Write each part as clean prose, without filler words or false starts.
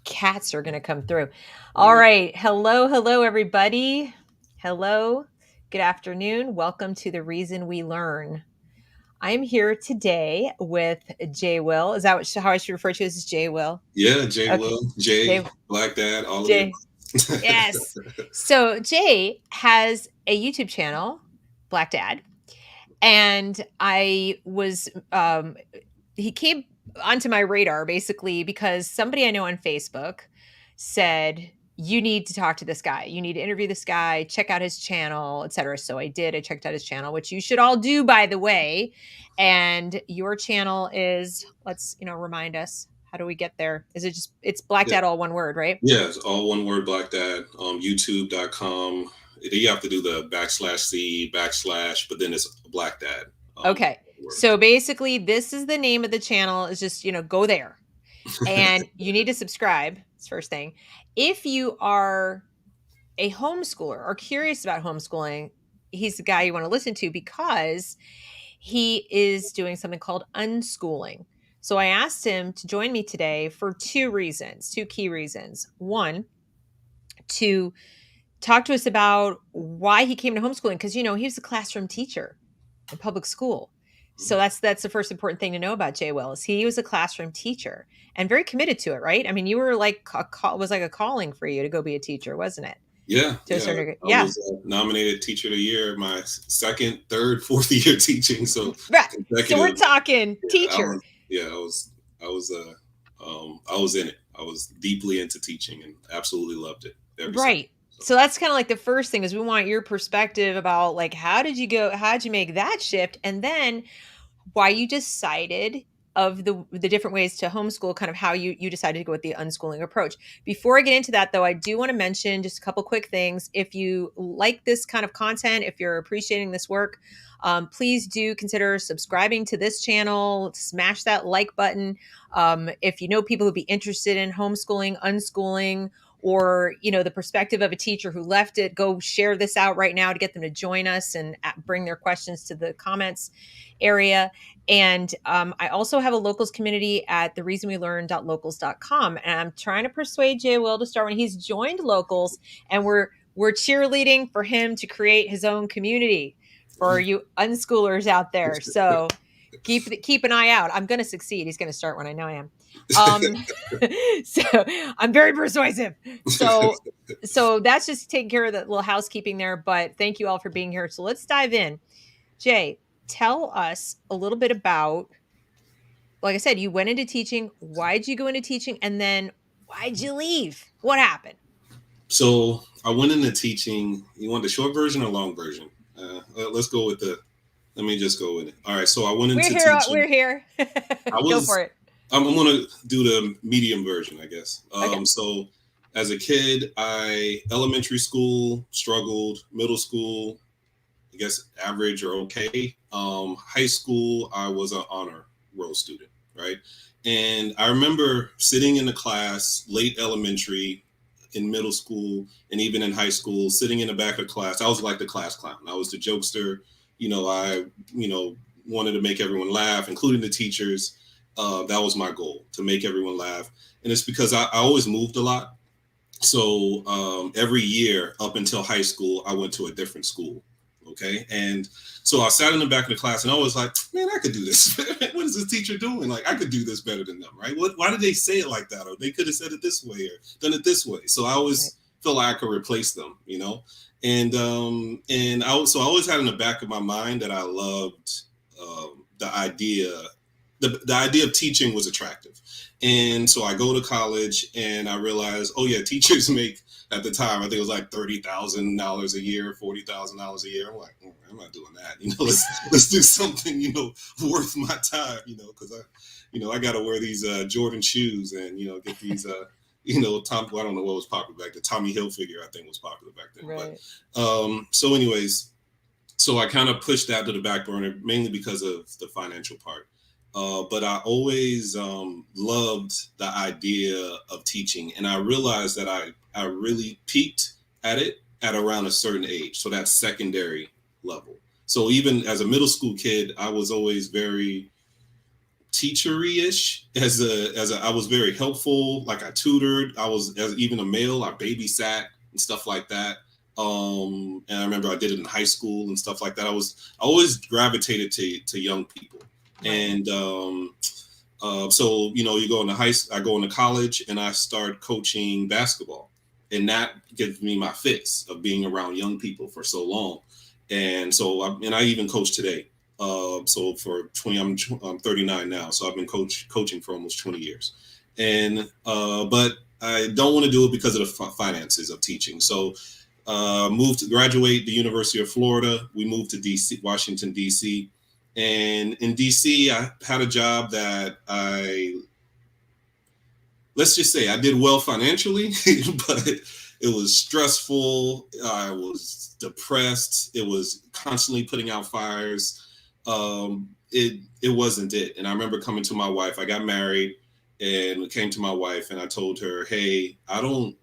Cats are going to come through. All right. Hello, everybody. Hello. Good afternoon. Welcome to The Reason We Learn. I'm here today with Jae Will. Is that how I should refer to you as Jae Will? Yeah, Jae Okay. Will, Jay, Jae. BlackDad, all of the Jae. above. Yes. So Jae has a YouTube channel, BlackDad, and he came onto my radar basically because somebody I know on Facebook said, you need to talk to this guy. You need to interview this guy, check out his channel, etc. So I did. I checked out his channel, which you should all do, by the way. And your channel is, let's, remind us, how do we get there? Is it just, it's Black Yeah, Dad, all one word, right? yeah, it's all one word, BlackDad. YouTube.com. You have to do the /C /, but then it's BlackDad. Okay. Word. So basically, this is the name of the channel. Is just, go there. And you need to subscribe. It's first thing. If you are a homeschooler or curious about homeschooling, he's the guy you want to listen to because he is doing something called unschooling. So I asked him to join me today for two key reasons. One, to talk to us about why he came to homeschooling because he was a classroom teacher in public school. So that's the first important thing to know about Jae Willis. He was a classroom teacher and very committed to it, right? I mean, you were like was like a calling for you to go be a teacher, wasn't it? Yeah, To a yeah. certain degree. I Yeah. was nominated Teacher of the Year my second, third, fourth year teaching. So Right. So we're consecutive. talking Yeah, teacher. I was in it. I was deeply into teaching and absolutely loved it every second. Right. So that's kind of like the first thing is we want your perspective about like how did you make that shift, and then why you decided of the different ways to homeschool, kind of how you decided to go with the unschooling approach. Before I get into that though, I do want to mention just a couple quick things. If you like this kind of content, if you're appreciating this work, please do consider subscribing to this channel, smash that like button. If you know people who'd be interested in homeschooling, unschooling, or the perspective of a teacher who left it, go share this out right now to get them to join us and bring their questions to the comments area. And I also have a locals community at thereasonwelearn.locals.com. And I'm trying to persuade Jay Will to start when he's joined locals, and we're cheerleading for him to create his own community for you unschoolers out there. So keep an eye out. I'm going to succeed. He's going to start when I know I am. So I'm very persuasive. So that's just taking care of the little housekeeping there. But thank you all for being here. So let's dive in. Jay, tell us a little bit about, like I said, you went into teaching. Why'd you go into teaching? And then why'd you leave? What happened? So I went into teaching. You want the short version or long version? Let's go with the. Let me just go with it. All right. So I went We're into here. teaching. We're here. I Go was. for it. I'm going to do the medium version, I guess. Okay. So as a kid, elementary school struggled, middle school, I guess average or okay. High school, I was an honor roll student, right? And I remember sitting in the class, late elementary, in middle school, and even in high school, sitting in the back of the class. I was like the class clown. I was the jokester. I wanted to make everyone laugh, including the teachers. That was my goal, to make everyone laugh. And it's because I always moved a lot. So every year up until high school, I went to a different school. Okay. And so I sat in the back of the class and I was like, man, I could do this. What is this teacher doing? Like, I could do this better than them, right? Why did they say it like that? Or they could have said it this way or done it this way. So I always felt like I could replace them, And so I always had in the back of my mind that I loved the idea. The idea of teaching was attractive. And so I go to college and I realize, oh yeah, teachers make, at the time, I think it was like $30,000 a year, $40,000 a year. I'm like, I'm not doing that. Let's do something, worth my time, because I got to wear these Jordan shoes and, get these, Tom, well, I don't know what was popular back then. Tommy Hilfiger, I think, was popular back then. Right. But so anyways, so I kind of pushed that to the back burner, mainly because of the financial part. But I always loved the idea of teaching. And I realized that I really peaked at it at around a certain age. So that's secondary level. So even as a middle school kid, I was always very teachery-ish I was very helpful. Like I tutored. I was as even a male. I babysat and stuff like that. And I remember I did it in high school and stuff like that. I always gravitated to young people. Right. And so you go into I go into college and I start coaching basketball, and that gives me my fix of being around young people for so long. And so I even coach today. So for 20, I'm 39 now, so I've been coaching for almost 20 years, and but I don't want to do it because of the finances of teaching. So moved to graduate the University of Florida. We moved to DC, Washington DC, and in DC I had a job that let's just say I did well financially, but it was stressful. I was depressed. It was constantly putting out fires. It wasn't it. And I remember coming to my wife. I got married and came to my wife and I told her, hey, I don't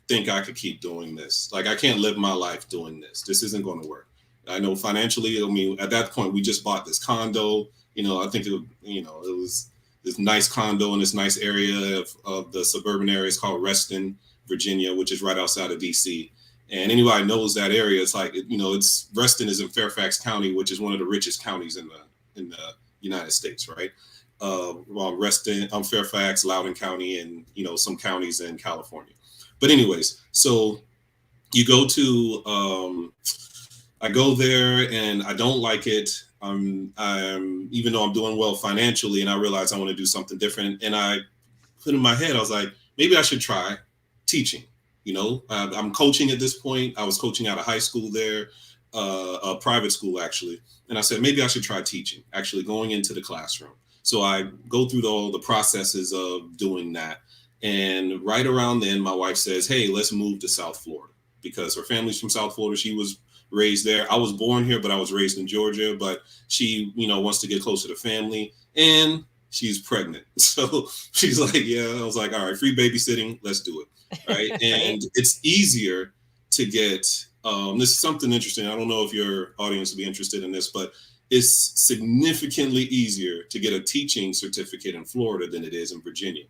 think I could keep doing this. Like I can't live my life doing this. This isn't going to work. I know financially, I mean, at that point we just bought this condo. I think it was this nice condo in this nice area of the suburban area. It's called Reston, Virginia, which is right outside of DC. And anybody knows that area. It's like, it's Reston is in Fairfax County, which is one of the richest counties in the United States, right? Reston, Fairfax, Loudoun County, and some counties in California. But anyways, so you go to I go there and I don't like it. I'm even though I'm doing well financially, and I realize I want to do something different. And I put in my head, I was like, maybe I should try teaching. I'm coaching at this point. I was coaching out of high school there, a private school actually. And I said, maybe I should try teaching, actually going into the classroom. So I go through all the processes of doing that. And right around then, my wife says, hey, let's move to South Florida, because her family's from South Florida. She was raised there. I was born here, but I was raised in Georgia. But she, wants to get closer to family, and she's pregnant. So she's like, yeah. I was like, all right, free babysitting. Let's do it. Right. And it's easier to get, this is something interesting. I don't know if your audience will be interested in this, but it's significantly easier to get a teaching certificate in Florida than it is in Virginia.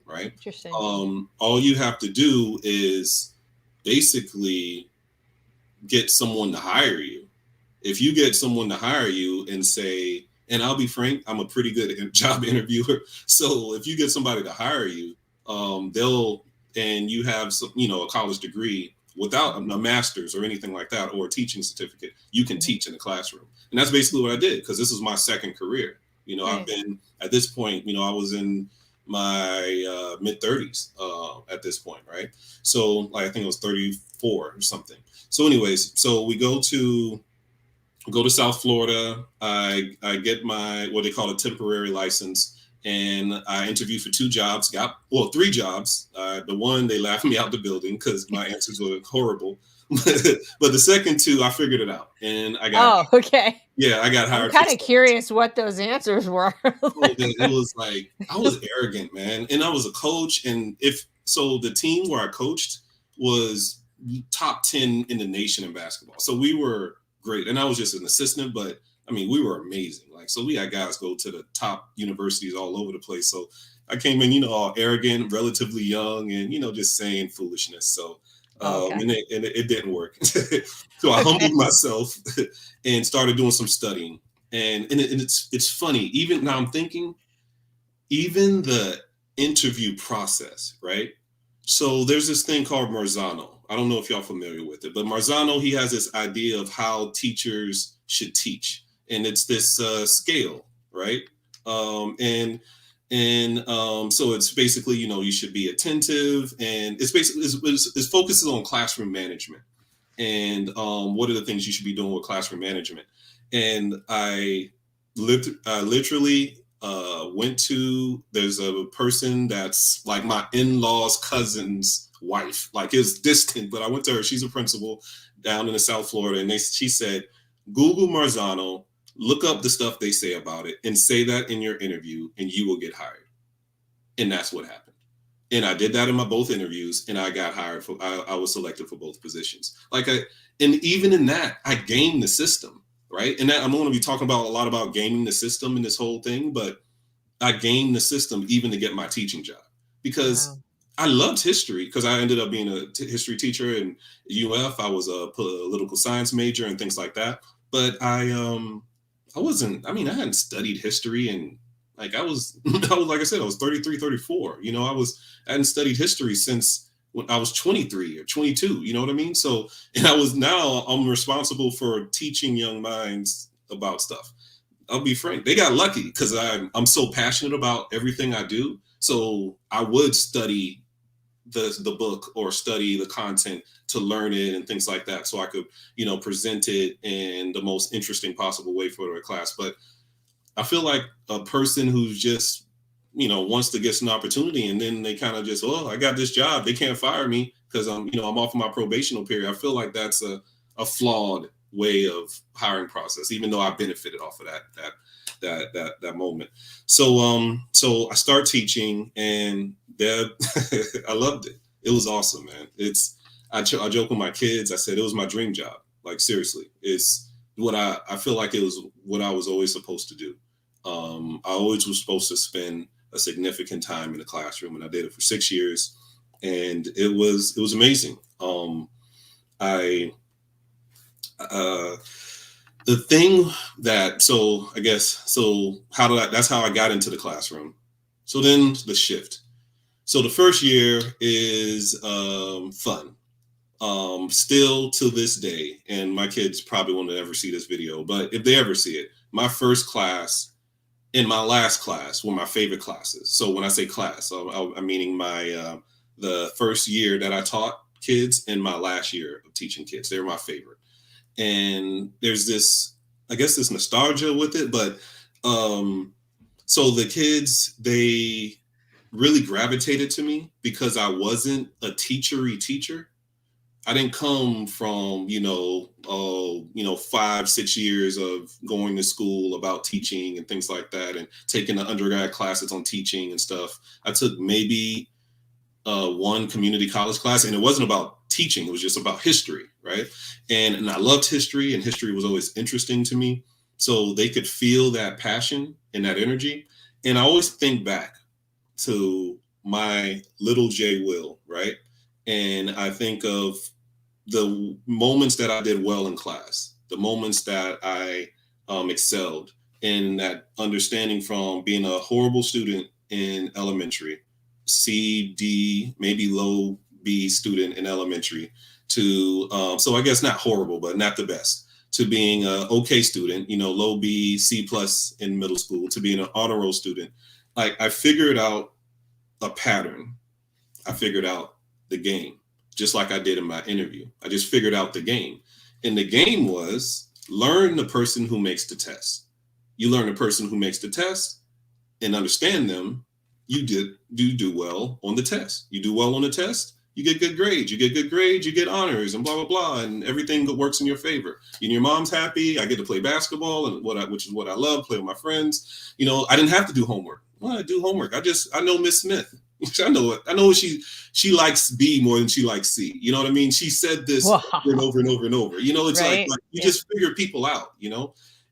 Right. Interesting. All you have to do is basically get someone to hire you. If you get someone to hire you and say, and I'll be frank, I'm a pretty good job interviewer. So if you get somebody to hire you, and you have some, a college degree without a master's or anything like that, or a teaching certificate, you can teach in the classroom. And that's basically what I did, because this is my second career. I've been at this point, I was in my mid 30s at this point, right? So like, I think it was 34 or something. So anyways, so we go to South Florida. I get my, what they call a temporary license. And I interviewed for 2 jobs, 3 jobs. The one, they laughed me out the building because my answers were horrible. But the second 2, I figured it out. And I got, okay. Yeah, I got hired. I'm kind of curious what those answers were. It was like, I was arrogant, man. And I was a coach. And the team where I coached was top 10 in the nation in basketball. So we were great. And I was just an assistant, but I mean, we were amazing. Like, so we had guys go to the top universities all over the place. So I came in, all arrogant, relatively young, and, just saying foolishness. So, and it didn't work. So I humbled myself and started doing some studying. And it's funny, even now I'm thinking, even the interview process, right? So there's this thing called Marzano. I don't know if y'all familiar with it, but Marzano, he has this idea of how teachers should teach. And it's this scale, right? So it's basically, you should be attentive, and it's basically it focuses on classroom management and what are the things you should be doing with classroom management. And I literally went to, there's a person that's like my in-laws cousin's wife, like it's distant, but I went to her. She's a principal down in the South Florida, and she said, Google Marzano, look up the stuff they say about it, and say that in your interview, and you will get hired. And that's what happened. And I did that in my both interviews, and I got hired I was selected for both positions. And even in that, I gamed the system, right? And that, I'm going to be talking a lot about gaming the system in this whole thing, but I gamed the system even to get my teaching job, because Wow. I loved history, because I ended up being a history teacher in UF. I was a political science major and things like that. But I wasn't, I mean, I hadn't studied history, and like I was, I was, like I said, I was 33, 34. You know, I hadn't studied history since when I was 23 or 22. You know what I mean? So, and I'm responsible for teaching young minds about stuff. I'll be frank, they got lucky because I'm so passionate about everything I do. So I would study the book or study the content to learn it and things like that, so I could, present it in the most interesting possible way for the class. But I feel like a person who's just, wants to get an opportunity, and then they kind of just, oh, I got this job, they can't fire me because I'm off of my probational period. I feel like that's a flawed way of hiring process, even though I benefited off of that moment. So I start teaching, and that I loved it. It was awesome, man. I joke with my kids. I said it was my dream job. Like, seriously, it's what I feel like it was what I was always supposed to do. I always was supposed to spend a significant time in the classroom, and I did it for 6 years, and it was amazing. I uh, the thing that so I guess so how did I that's how I got into the classroom. So then the shift. So the first year is fun. Still to this day, and my kids probably won't ever see this video, but if they ever see it, my first class and my last class were my favorite classes. So when I say class, I'm meaning my the first year that I taught kids and my last year of teaching kids. They're my favorite. And there's this, I guess, this nostalgia with it, but so the kids, they really gravitated to me because I wasn't a teachery teacher. I didn't come from, 5, 6 years of going to school about teaching and things like that, and taking the undergrad classes on teaching and stuff. I took maybe one community college class, and it wasn't about teaching. It was just about history, right? And I loved history, and history was always interesting to me. So they could feel that passion and that energy. And I always think back to my little Jae Will, right? And I think of the moments that I did well in class, the moments that I excelled, in that understanding from being a horrible student in elementary, C, D, maybe low B student in elementary, to, so I guess not horrible, but not the best, to being a okay student, low B, C plus in middle school, to being an honor roll student. Like, I figured out a pattern. I figured out the game, just like I did in my interview. I just figured out the game. And the game was learn the person who makes the test. You learn the person who makes the test and understand them. You do well on the test. You do well on the test, you get good grades. You get good grades, you get honors, and blah blah blah, and everything that works in your favor. And your mom's happy. I get to play basketball, and which is what I love, play with my friends. I didn't have to do homework. Well, I do homework. I know Miss Smith. I know it. I know she likes B more than she likes C. You know what I mean? She said this over and Wow. over and over and over. It's Right? like you Yeah. just figure people out.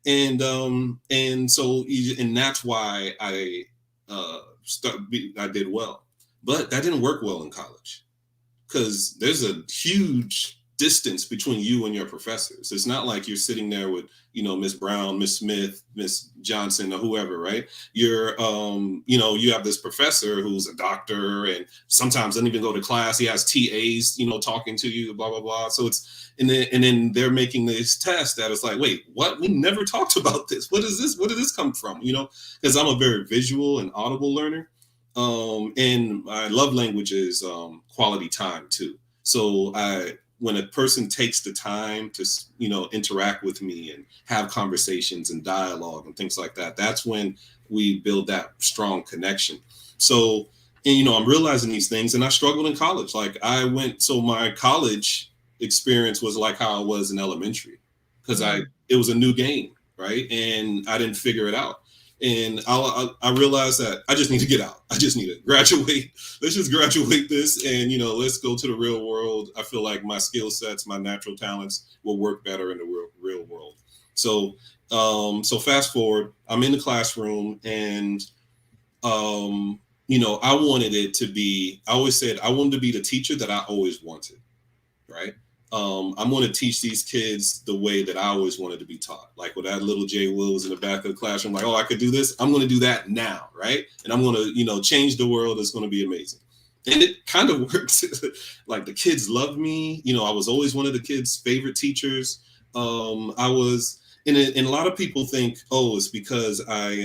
And so and that's why I did well, but that didn't work well in college, because there's a huge distance between you and your professors. It's not like you're sitting there with, Miss Brown, Miss Smith, Miss Johnson, or whoever, right? You have this professor who's a doctor, and sometimes doesn't even go to class. He has TAs, talking to you, blah blah blah. So and then they're making this test that is like, wait, what? We never talked about this. What is this? Where did this come from? Because I'm a very visual and audible learner. And my love language is quality time too. So when a person takes the time to, interact with me and have conversations and dialogue and things like that, that's when we build that strong connection. So, and, I'm realizing these things, and I struggled in college. Like, so my college experience was like how I was in elementary, because Mm. it was a new game, right? And I didn't figure it out. And I realized that I just need to get out. I just need to graduate. Let's just graduate this, and let's go to the real world. I feel like my skill sets, my natural talents, will work better in the real world. So, so fast forward, I'm in the classroom, and I wanted it to be, I always said I wanted to be the teacher that I always wanted, right? I'm going to teach these kids the way that I always wanted to be taught. Like with that little Jae Williams in the back of the classroom, like, oh, I could do this. I'm going to do that now, right? And I'm going to, change the world. It's going to be amazing. And it kind of worked. Like the kids loved me. I was always one of the kids' favorite teachers. I was, and a lot of people think, oh, it's because I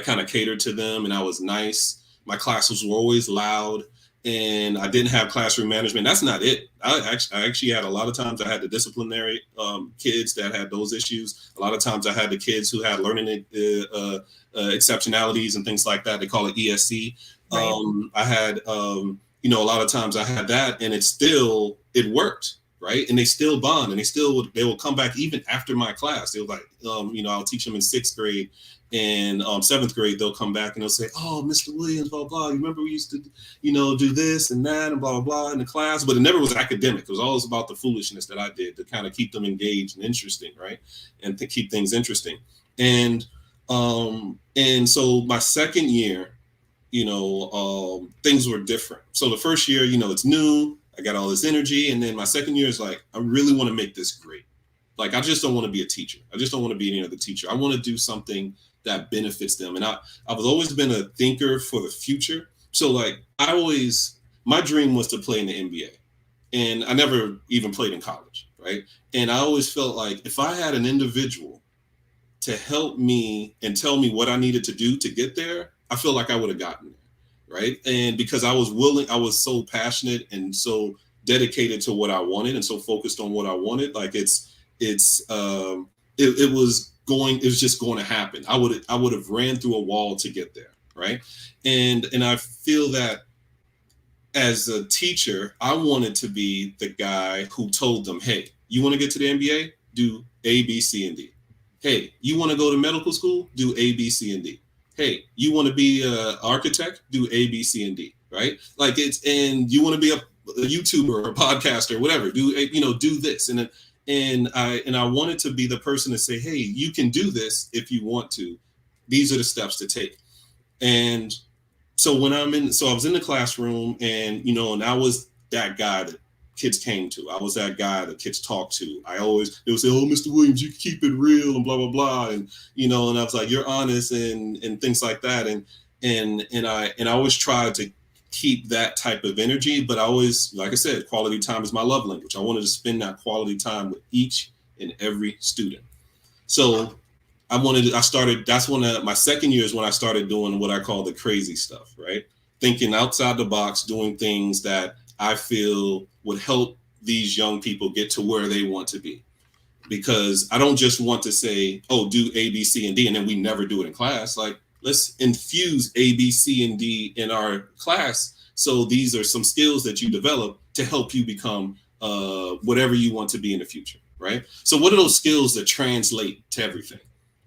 kind of catered to them and I was nice. My classes were always loud and I didn't have classroom management. That's not it. I actually had a lot of times I had the disciplinary kids that had those issues. A lot of times I had the kids who had learning exceptionalities and things like that. They call it ESC. Right. I had, a lot of times I had that and it worked. Right. And they still bond and they will come back even after my class. They were like, I'll teach them in 6th grade and 7th grade, they'll come back and they'll say, oh, Mr. Williams, blah, blah. You remember we used to, do this and that and blah, blah, blah in the class. But it never was academic. It was always about the foolishness that I did to kind of keep them engaged and interesting. Right. And to keep things interesting. And so my second year, things were different. So the first year, it's new. I got all this energy. And then my second year is like, I really want to make this great. Like, I just don't want to be a teacher. I just don't want to be any other teacher. I want to do something that benefits them. And I've always been a thinker for the future. So like my dream was to play in the NBA. And I never even played in college, right? And I always felt like if I had an individual to help me and tell me what I needed to do to get there, I feel like I would have gotten there, right? And because I was so passionate and so dedicated to what I wanted and so focused on what I wanted, like it was just going to happen. I would have ran through a wall to get there, right? And I feel that as a teacher, I wanted to be the guy who told them, hey, you want to get to the NBA? Do A, B, C, and D. Hey, you want to go to medical school? Do A, B, C, and D. Hey, you want to be an architect? Do A, B, C, and D, right? Like and you want to be a YouTuber or a podcaster or whatever, do this. And I wanted to be the person to say, hey, you can do this if you want to. These are the steps to take. And so I was in the classroom and, and I was that guy that kids came to. I was that guy that kids talked to. They would say, oh, Mr. Williams, you keep it real and blah, blah, blah. And, and I was like, you're honest and things like that. And I always tried to keep that type of energy, but I always, like I said, quality time is my love language. I wanted to spend that quality time with each and every student. So that's my second year is when I started doing what I call the crazy stuff, right? Thinking outside the box, doing things that I feel would help these young people get to where they want to be. Because I don't just want to say, oh, do A, B, C, and D, and then we never do it in class. Like, let's infuse A, B, C, and D in our class. So these are some skills that you develop to help you become whatever you want to be in the future, right? So what are those skills that translate to everything?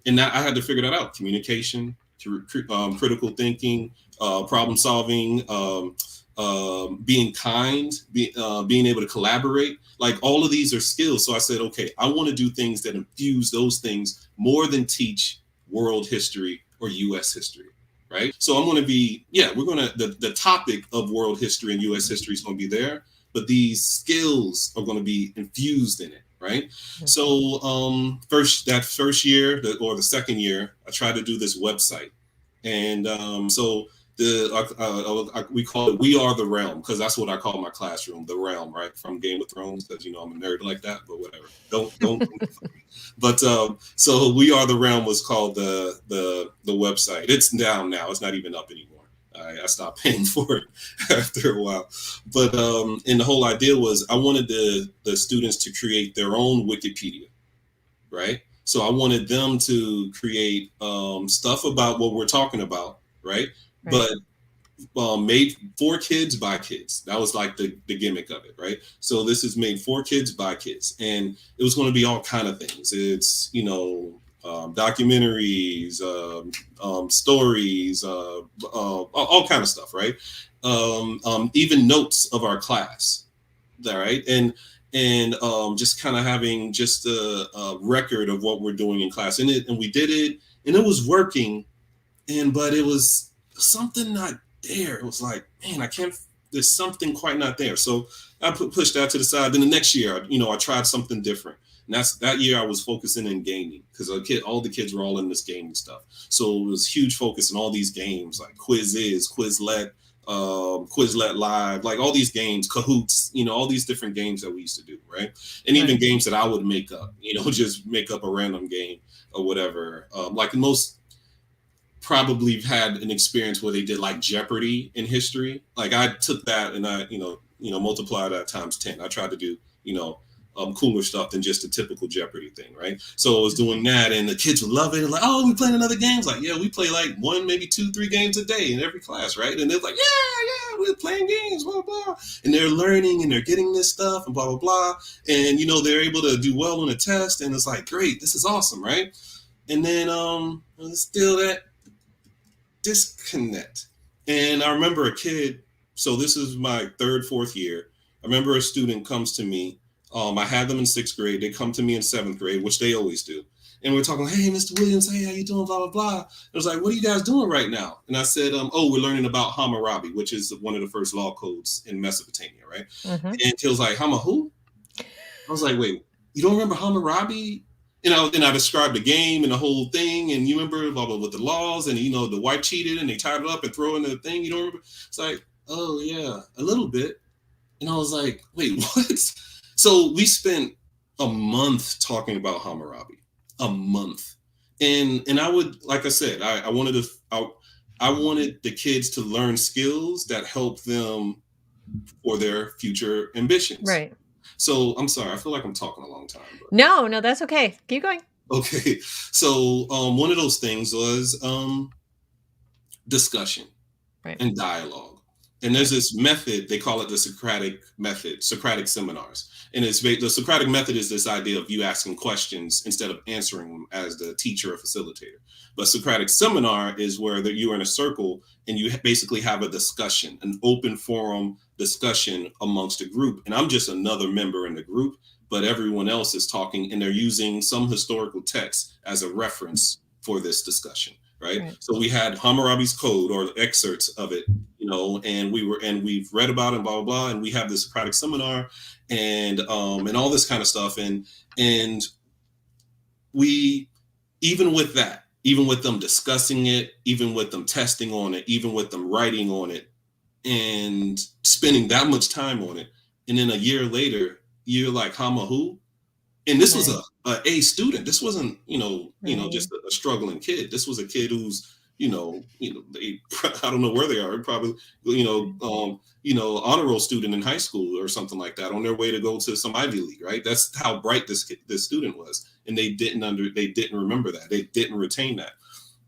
And I had to figure that out. Communication, critical thinking, problem solving, being kind, being able to collaborate. Like all of these are skills. So I said, okay, I want to do things that infuse those things more than teach world history or U.S. history, right? So I'm going to be, the topic of world history and U.S. history is going to be there, but these skills are going to be infused in it, right? Mm-hmm. So first year or the second year, I tried to do this website. And so we call it We Are the Realm, because that's what I call my classroom, the realm, right? From Game of Thrones, because I'm a nerd like that, but whatever. Don't But so We Are the Realm was called the website. It's down now. It's not even up anymore. I stopped paying for it after a while. But and the whole idea was I wanted the students to create their own Wikipedia, right? So I wanted them to create stuff about what we're talking about, right? But made for kids by kids. That was like the gimmick of it, right? So this is made for kids by kids, and it was going to be all kind of things. It's documentaries, stories, all kind of stuff, right? Even notes of our class, all right, and just kind of having just a record of what we're doing in class, and we did it, and it was working. but it was something not there. It was like, man, I can't. There's something quite not there. So I pushed that to the side. Then the next year, I tried something different. And that year I was focusing in gaming because all the kids were all in this gaming stuff. So it was huge focus on all these games like Quizlet, Quizlet Live, like all these games, Cahoots, all these different games that we used to do, right? And even Right. games that I would make up, just make up a random game or whatever. Like most probably had an experience where they did like Jeopardy in history. Like I took that and I, multiplied that times 10. I tried to do, cooler stuff than just a typical Jeopardy thing, right? So I was doing that, and the kids would love it. Like, oh, we playing another game? It's like, yeah, we play like one, maybe 2, 3 games a day in every class, right? And they're like, yeah, we're playing games, blah blah. And they're learning and they're getting this stuff and blah blah blah. And they're able to do well on a test, and it's like, great, this is awesome, right? And then still that disconnect. And I remember a kid, so this is my third, fourth year. I remember a student comes to me. I had them in 6th grade. They come to me in 7th grade, which they always do. And we're talking, hey, Mr. Williams, hey, how you doing, blah, blah, blah. And I was like, what are you guys doing right now? And I said, we're learning about Hammurabi, which is one of the first law codes in Mesopotamia, right? Mm-hmm. And he was like, Hama who? I was like, wait, you don't remember Hammurabi? And I described the game and the whole thing, and you remember blah blah with the laws, and the wife cheated and they tied it up and throw in the thing. You don't remember? It's like, oh yeah, a little bit. And I was like, wait, what? So we spent a month talking about Hammurabi, a month, and I would, like I said, I wanted the kids to learn skills that help them for their future ambitions. Right. So I'm sorry, I feel like I'm talking a long time. But. No, that's okay. Keep going. Okay, so one of those things was discussion Right. and dialogue. And there's this method, they call it the Socratic method, Socratic seminars. And the Socratic method is this idea of you asking questions instead of answering them as the teacher or facilitator. But Socratic seminar is where you're in a circle and you basically have a discussion, an open forum discussion amongst a group. And I'm just another member in the group, but everyone else is talking and they're using some historical text as a reference for this discussion. Right. So we had Hammurabi's code or excerpts of it, and we've read about it, blah, blah, blah. And we have this Socratic seminar and all this kind of stuff. And we, even with that, even with them discussing it, even with them testing on it, even with them writing on it and spending that much time on it. And then a year later, you're like, Hama who? And this was a student. This wasn't, just a struggling kid. This was a kid who's, they, I don't know where they are. Probably, honor roll student in high school or something like that, on their way to go to some Ivy League. Right. That's how bright this student was, and they didn't remember that. They didn't retain that.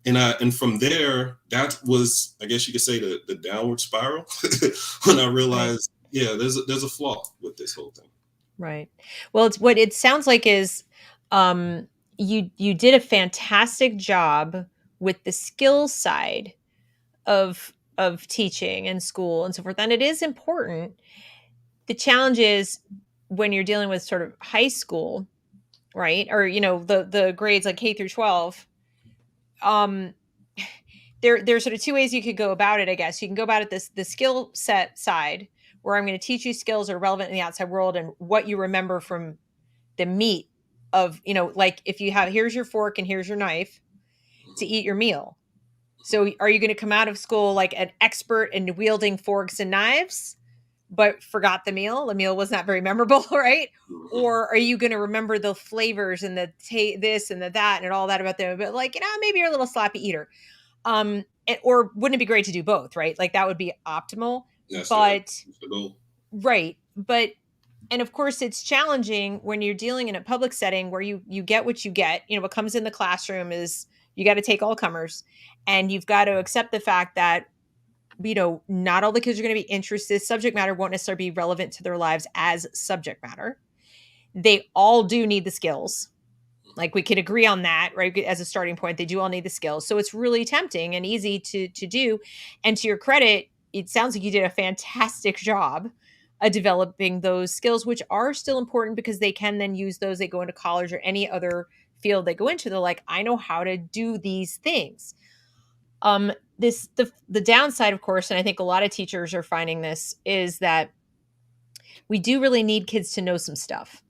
And from there, that was, I guess you could say, the downward spiral when I realized, there's a flaw with this whole thing. Right. Well, it's what it sounds like is you did a fantastic job with the skill side of teaching and school and so forth. And it is important. The challenge is when you're dealing with sort of high school, right? Or, the grades like K through 12. There's sort of two ways you could go about it, I guess. You can go about it the skill set side, where I'm going to teach you skills that are relevant in the outside world and what you remember from the meat of, like if you have, here's your fork and here's your knife to eat your meal. So are you going to come out of school like an expert in wielding forks and knives, but forgot the meal? The meal was not very memorable, right? Or are you going to remember the flavors and the this and the that and all that about them? But like, maybe you're a little sloppy eater. Or wouldn't it be great to do both, right? Like that would be optimal. That's but the goal. Right. But, and of course it's challenging when you're dealing in a public setting where you get what you get. What comes in the classroom is you got to take all comers, and you've got to accept the fact that, not all the kids are going to be interested. Subject matter won't necessarily be relevant to their lives as subject matter. They all do need the skills. Like we could agree on that, right? As a starting point, they do all need the skills. So it's really tempting and easy to do. And to your credit, it sounds like you did a fantastic job of developing those skills, which are still important because they can then use those. They go into college or any other field they go into. They're like, I know how to do these things. The downside, of course, and I think a lot of teachers are finding this, is that we do really need kids to know some stuff.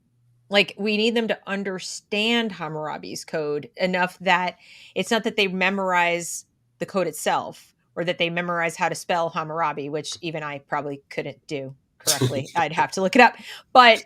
Like, we need them to understand Hammurabi's code enough that it's not that they memorize the code itself, or that they memorize how to spell Hammurabi, which even I probably couldn't do correctly. I'd have to look it up. But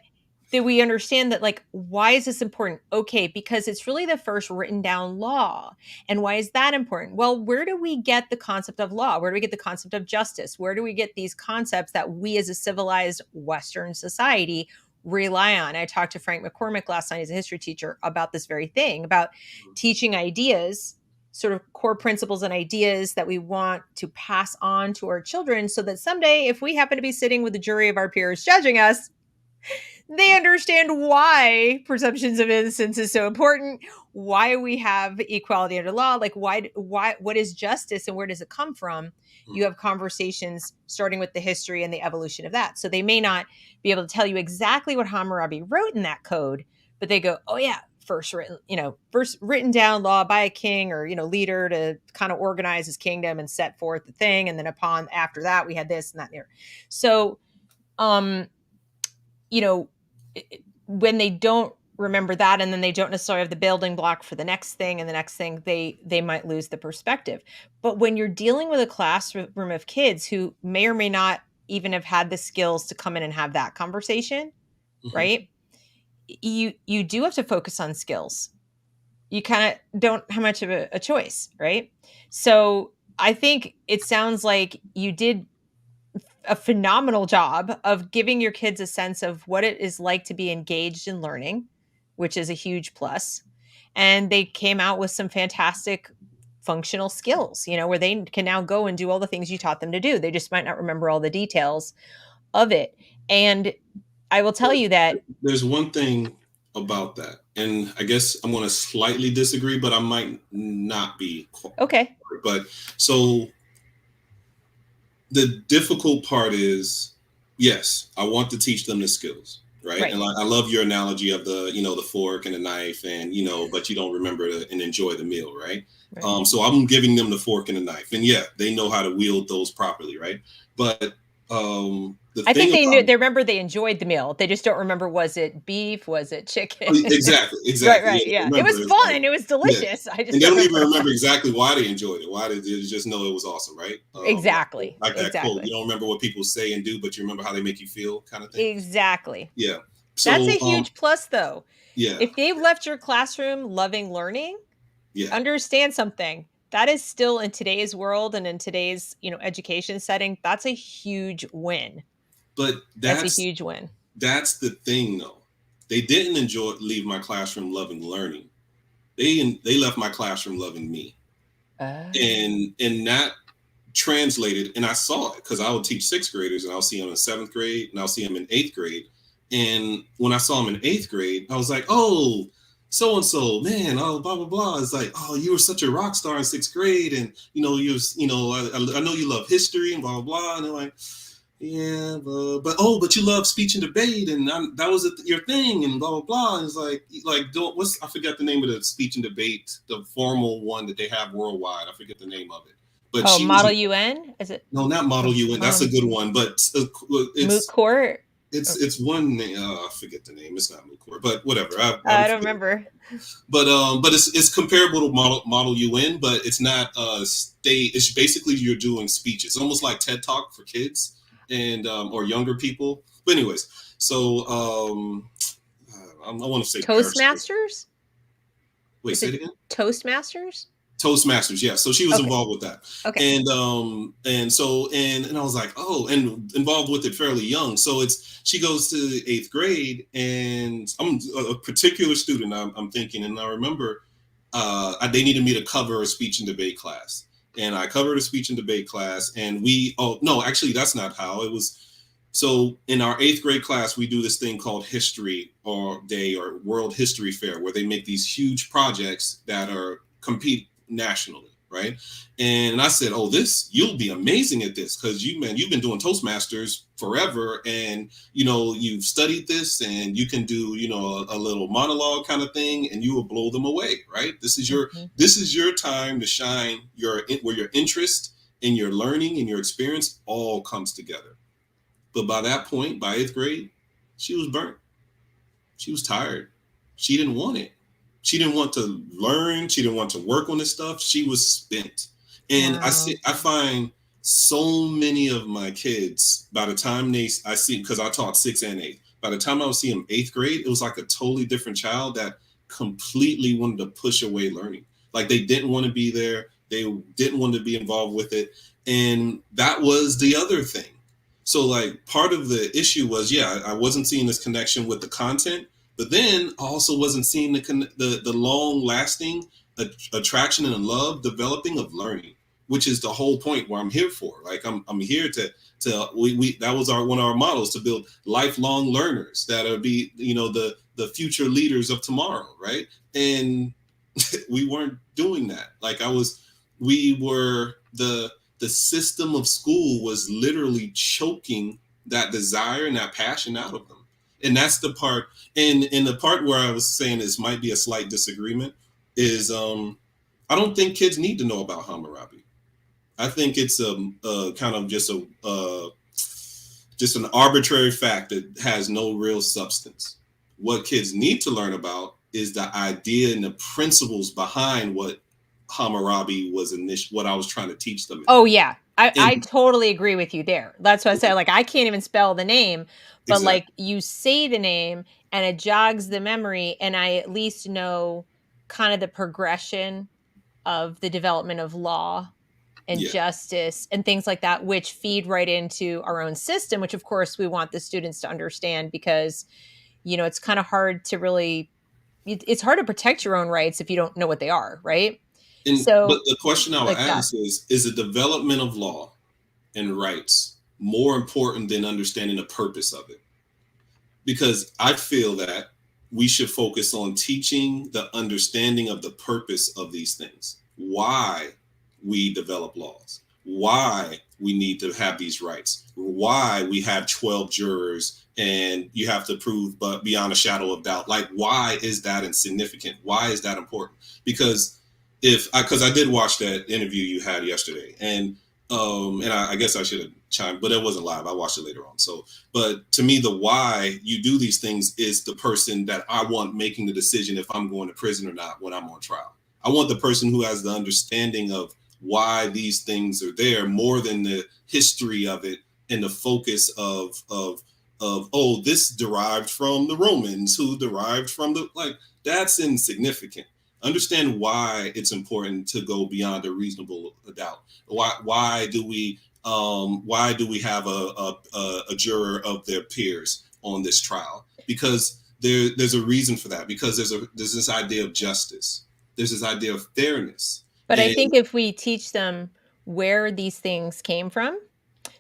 that we understand that, like, why is this important? Okay, because it's really the first written down law. And why is that important? Well, where do we get the concept of law? Where do we get the concept of justice? Where do we get these concepts that we as a civilized Western society rely on? I talked to Frank McCormick last night as a history teacher about this very thing, about teaching ideas, sort of core principles and ideas that we want to pass on to our children, so that someday, if we happen to be sitting with a jury of our peers judging us, they understand why presumptions of innocence is so important, why we have equality under law, like why, what is justice and where does it come from? You have conversations starting with the history and the evolution of that. So they may not be able to tell you exactly what Hammurabi wrote in that code, but they go, oh yeah, first written down law by a king or, leader to kind of organize his kingdom and set forth the thing. And then after that, we had this and that there. So, when they don't remember that, and then they don't necessarily have the building block for the next thing and the next thing, they might lose the perspective. But when you're dealing with a classroom of kids who may or may not even have had the skills to come in and have that conversation, right? You do have to focus on skills. You kind of don't have much of a choice, right? So I think it sounds like you did a phenomenal job of giving your kids a sense of what it is like to be engaged in learning, which is a huge plus. And they came out with some fantastic functional skills, where they can now go and do all the things you taught them to do. They just might not remember all the details of it. And I will tell you that there's one thing about that, and I guess I'm going to slightly disagree, but I might not be. Okay. But so the difficult part is, yes, I want to teach them the skills, right? And I love your analogy of the fork and the knife, and but you don't remember and enjoy the meal, right? So I'm giving them the fork and the knife, and yeah, they know how to wield those properly, right? But I think they remember they enjoyed the meal. They just don't remember, was it beef? Was it chicken? Exactly. Right. Yeah. It was fun. It was delicious. Yeah. And they don't even remember exactly why they enjoyed it. Why did they just know it was awesome, right? Exactly. Like that quote, you don't remember what people say and do, but you remember how they make you feel, kind of thing. Exactly. Yeah. So that's a huge plus, though. Yeah. If they've left your classroom loving learning, understand something. That is still, in today's world and in today's, education setting, that's a huge win. But that's a huge win. That's the thing, though. They didn't leave my classroom loving learning. They left my classroom loving me. And that translated, and I saw it because I would teach 6th graders, and I'll see them in 7th grade, and I'll see them in 8th grade. And when I saw them in 8th grade, I was like, oh, so-and-so, man, oh, blah, blah, blah. It's like, oh, you were such a rock star in 6th grade. And, I know you love history and blah, blah, blah. And they're like, yeah, but you love speech and debate, and that was your thing, and blah blah blah. And it's I forget the name of the speech and debate, the formal one that they have worldwide. I forget the name of it. But Model UN, is it? No, not Model UN. That's a good one, but it's Moot Court. It's one name. I forget the name. It's not Moot Court, but whatever. I don't remember. But it's comparable to Model UN, but it's not state. It's basically you're doing speeches, almost like TED Talk for kids and or younger people. But anyways, so I want to say Toastmasters. Wait, say it again. Toastmasters, yeah. So she was involved with that. Okay. And I was like, oh, and involved with it fairly young. So she goes to 8th grade, and I'm a particular student. I'm thinking, and I remember they needed me to cover a speech and debate class. And I covered a speech and debate class, and actually that's not how it was. So in our 8th grade class, we do this thing called History Day or World History Fair, where they make these huge projects that compete nationally. right? And I said, "Oh, this you'll be amazing at this because you've been doing Toastmasters forever, and you've studied this, and you can do a little monologue kind of thing, and you will blow them away, right? Mhm. This is your time to shine where your interest in your learning and your experience all comes together." But by that point, by 8th grade, she was burnt. She was tired. She didn't want it. She didn't want to learn. She didn't want to work on this stuff. She was spent. And Wow. I find so many of my kids, by the time I see, because I taught 6th and 8th, by the time I would see them 8th grade, it was like a totally different child that completely wanted to push away learning. Like they didn't want to be there. They didn't want to be involved with it. And that was the other thing. So like part of the issue was, yeah, I wasn't seeing this connection with the content, but then I also wasn't seeing the long lasting attraction and love developing of learning, which is the whole point where I'm here for. Like I'm here to we that was one of our models, to build lifelong learners that are be the future leaders of tomorrow, right? And we weren't doing that. Like we were the system of school was literally choking that desire and that passion out of them. And that's the part. And the part where I was saying this might be a slight disagreement is I don't think kids need to know about Hammurabi. I think it's a kind of just an arbitrary fact that has no real substance. What kids need to learn about is the idea and the principles behind what Hammurabi was what I was trying to teach them. Oh, yeah. I And totally agree with you there. That's why I said, like, I can't even spell the name, but, exactly. like, you say the name and it jogs the memory, and I at least know kind of the progression of the development of law and Yeah. justice and things like that, which feed right into our own system, which, of course, we want the students to understand because, it's kinda hard to really it's hard to protect your own rights if you don't know what they are, right? But So, the question I would like that. ask is the development of law and rights more important than understanding the purpose of it? Because I feel that we should focus on teaching the understanding of the purpose of these things. Why we develop laws, why we need to have these rights, why we have 12 jurors and you have to prove but beyond a shadow of doubt. Like why is that insignificant? Why is that important? Because because I did watch that interview you had yesterday, and I guess I should have chimed, but it wasn't live. I watched it later on. So, but to me, the why you do these things is the person that I want making the decision if I'm going to prison or not when I'm on trial. I want the person who has the understanding of why these things are there more than the history of it and the focus of oh, this derived from the Romans who derived from the like that's insignificant. Understand why it's important to go beyond a reasonable doubt. Why do we have a juror of their peers on this trial? Because there's a reason for that. Because there's this idea of justice. There's this idea of fairness. But I And think if we teach them where these things came from.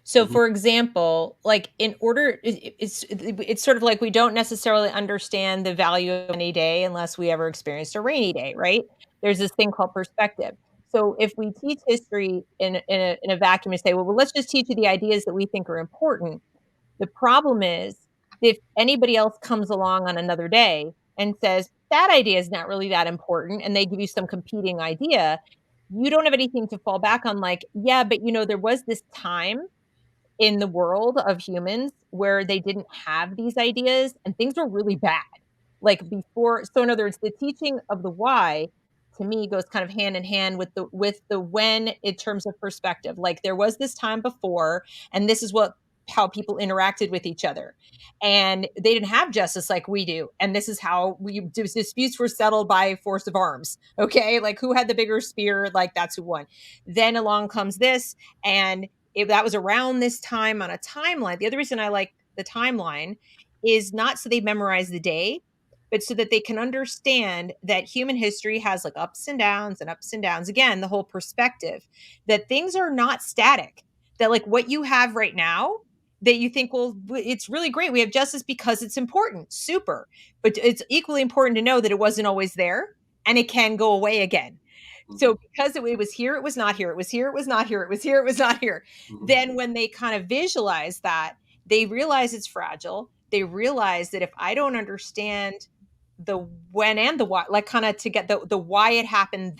So, mhm, for example, like in order, it's sort of like we don't necessarily understand the value of any day unless we ever experienced a rainy day, right? There's this thing called perspective. So, if we teach history in a vacuum and say, well, let's just teach you the ideas that we think are important, the problem is if anybody else comes along on another day and says, that idea is not really that important, and they give you some competing idea, you don't have anything to fall back on. Like, yeah, but there was this time in the world of humans where they didn't have these ideas and things were really bad. Like before, so in other words, the teaching of the why to me goes kind of hand in hand with the when in terms of perspective. Like there was this time before, and this is what how people interacted with each other. And they didn't have justice like we do. And this is how disputes were settled by force of arms. Okay. Like who had the bigger spear? Like that's who won. Then along comes this, and if that was around this time on a timeline. The other reason I like the timeline is not so they memorize the day, but so that they can understand that human history has like ups and downs and ups and downs. Again, the whole perspective that things are not static, that like what you have right now, that you think, well, it's really great. We have justice because it's important. Super. But it's equally important to know that it wasn't always there and it can go away again. So because it was here, it was not here, it was here, it was not here, it was here, it was not here. Then when they kind of visualize that, they realize it's fragile. They realize that if I don't understand the when and the why, like kind of to get the why it happened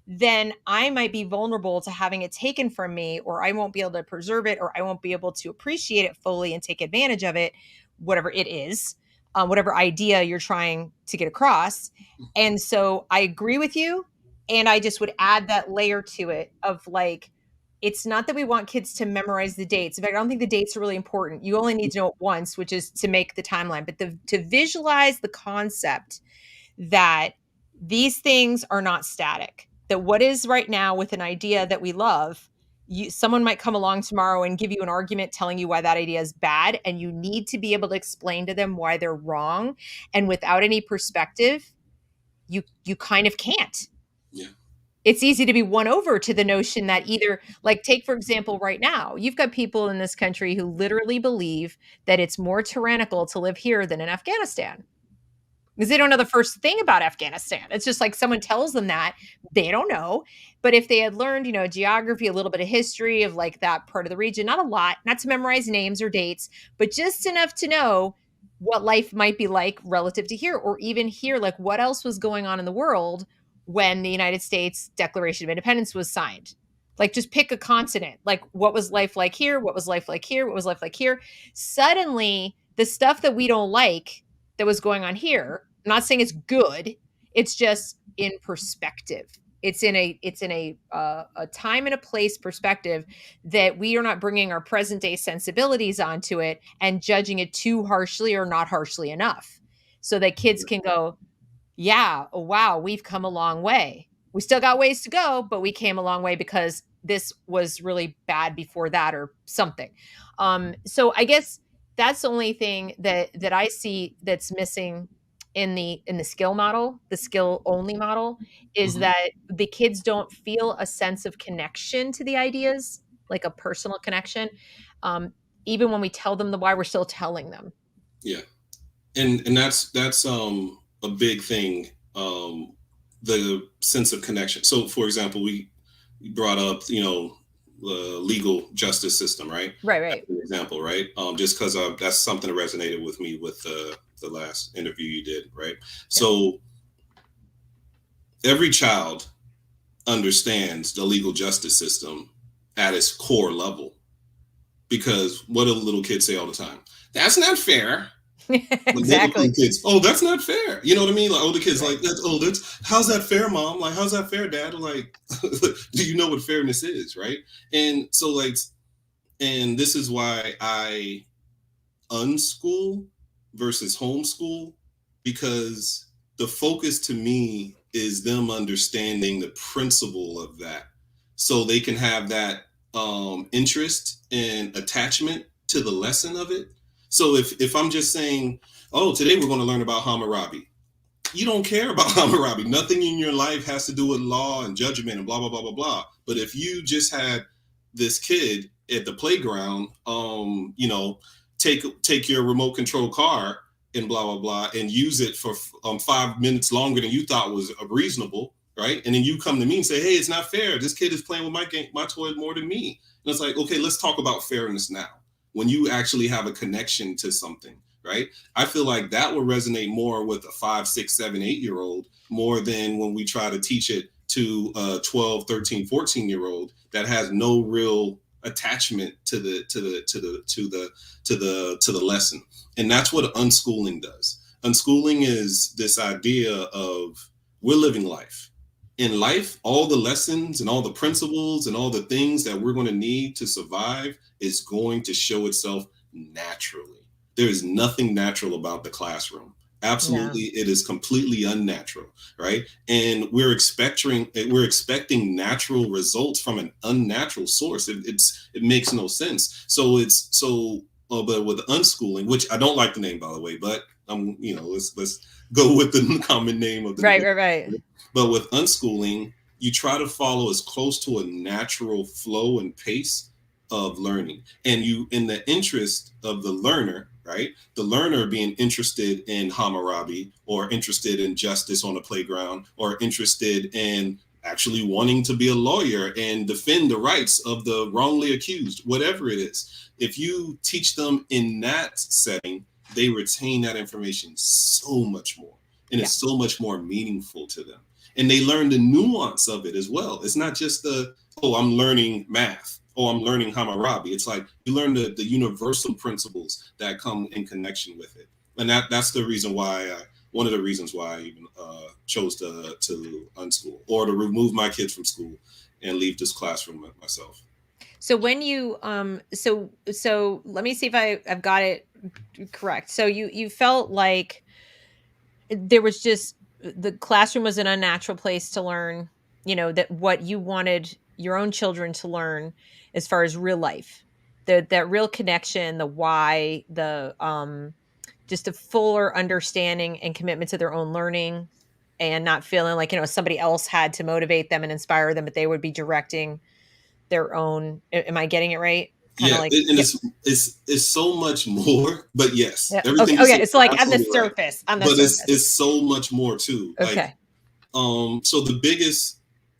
then I might be vulnerable to having it taken from me, or I won't be able to preserve it, or I won't be able to appreciate it fully and take advantage of it, whatever it is, whatever idea you're trying to get across. And so I agree with you. And I just would add that layer to it of like, it's not that we want kids to memorize the dates. In fact, I don't think the dates are really important. You only need to know it once, which is to make the timeline, but to visualize the concept that these things are not static, that what is right now with an idea that we love, someone might come along tomorrow and give you an argument telling you why that idea is bad, and you need to be able to explain to them why they're wrong. And without any perspective, you kind of can't. Yeah. It's easy to be won over to the notion that either, like, take for example, right now, you've got people in this country who literally believe that it's more tyrannical to live here than in Afghanistan, because they don't know the first thing about Afghanistan. It's just like someone tells them that, they don't know. But if they had learned, geography, a little bit of history of like that part of the region, not a lot, not to memorize names or dates, but just enough to know what life might be like relative to here, or even here, like what else was going on in the world when the United States Declaration of Independence was signed. Like, just pick a continent. Like, what was life like here? What was life like here? What was life like here? Suddenly, the stuff that we don't like that was going on here, I'm not saying it's good. It's just in perspective. It's in a time and a place perspective that we are not bringing our present day sensibilities onto it and judging it too harshly or not harshly enough, so that kids can go, yeah, oh, wow, we've come a long way. We still got ways to go, but we came a long way because this was really bad before that or something. So I guess that's the only thing that I see that's missing in the skill model, the skill only model, is Mm-hmm. that the kids don't feel a sense of connection to the ideas, like a personal connection. Um, Even when we tell them the why, we're still telling them. Yeah. And that's a big thing, the sense of connection. So for example, we brought up, the legal justice system, right? Right, That's right. an example, right? Just because that's something that resonated with me with the last interview you did, right? Yeah. So every child understands the legal justice system at its core level, because what do little kids say all the time? That's not fair. Like Exactly. little kids, oh, that's not fair. You know what I mean? Like older kids, Right. like that's how's that fair, mom? Like, how's that fair, dad? Like, do you know what fairness is, right? And so, like, and this is why I unschool versus homeschool, because the focus to me is them understanding the principle of that, so they can have that interest and attachment to the lesson of it. So if I'm just saying, oh, today we're going to learn about Hammurabi, you don't care about Hammurabi. Nothing in your life has to do with law and judgment and blah blah blah blah blah. But if you just had this kid at the playground, take your remote control car and blah blah blah, and use it for 5 minutes longer than you thought was reasonable, right? And then you come to me and say, hey, it's not fair. This kid is playing with my toy more than me. And it's like, okay, let's talk about fairness now. When you actually have a connection to something, right? I feel like that will resonate more with a 5, 6, 7, 8-year-old more than when we try to teach it to a 12, 13, 14-year-old that has no real attachment to the lesson. And that's what unschooling does. Unschooling is this idea of we're living life. In life, all the lessons and all the principles and all the things that we're going to need to survive is going to show itself naturally. There is nothing natural about the classroom. Yeah. Absolutely, it is completely unnatural, right? And we're expecting natural results from an unnatural source. It makes no sense. But with unschooling, which I don't like the name, by the way, but let's go with the common name of the Right, name. right, right. But with unschooling, you try to follow as close to a natural flow and pace of learning, and you, in the interest of the learner, right? The learner being interested in Hammurabi, or interested in justice on the playground, or interested in actually wanting to be a lawyer and defend the rights of the wrongly accused, whatever it is. If you teach them in that setting, they retain that information so much more, and Yeah. it's so much more meaningful to them. And they learn the nuance of it as well. It's not just I'm learning math. Oh, I'm learning Hammurabi. It's like you learn the universal principles that come in connection with it. And that's the reason why one of the reasons why I even chose to unschool or to remove my kids from school and leave this classroom myself. So when you so let me see if I've got it correct. So you felt like there was just the classroom was an unnatural place to learn, that what you wanted your own children to learn as far as real life. That real connection, the why, the just a fuller understanding and commitment to their own learning and not feeling like, somebody else had to motivate them and inspire them, but they would be directing their own. Am I getting it right? Kind of Yeah, like, and yeah. it's so much more. But yes, Yeah. Okay. everything you Okay. said, It's like on the absolutely right. surface. On the But surface. it's so much more too. Like, Okay. so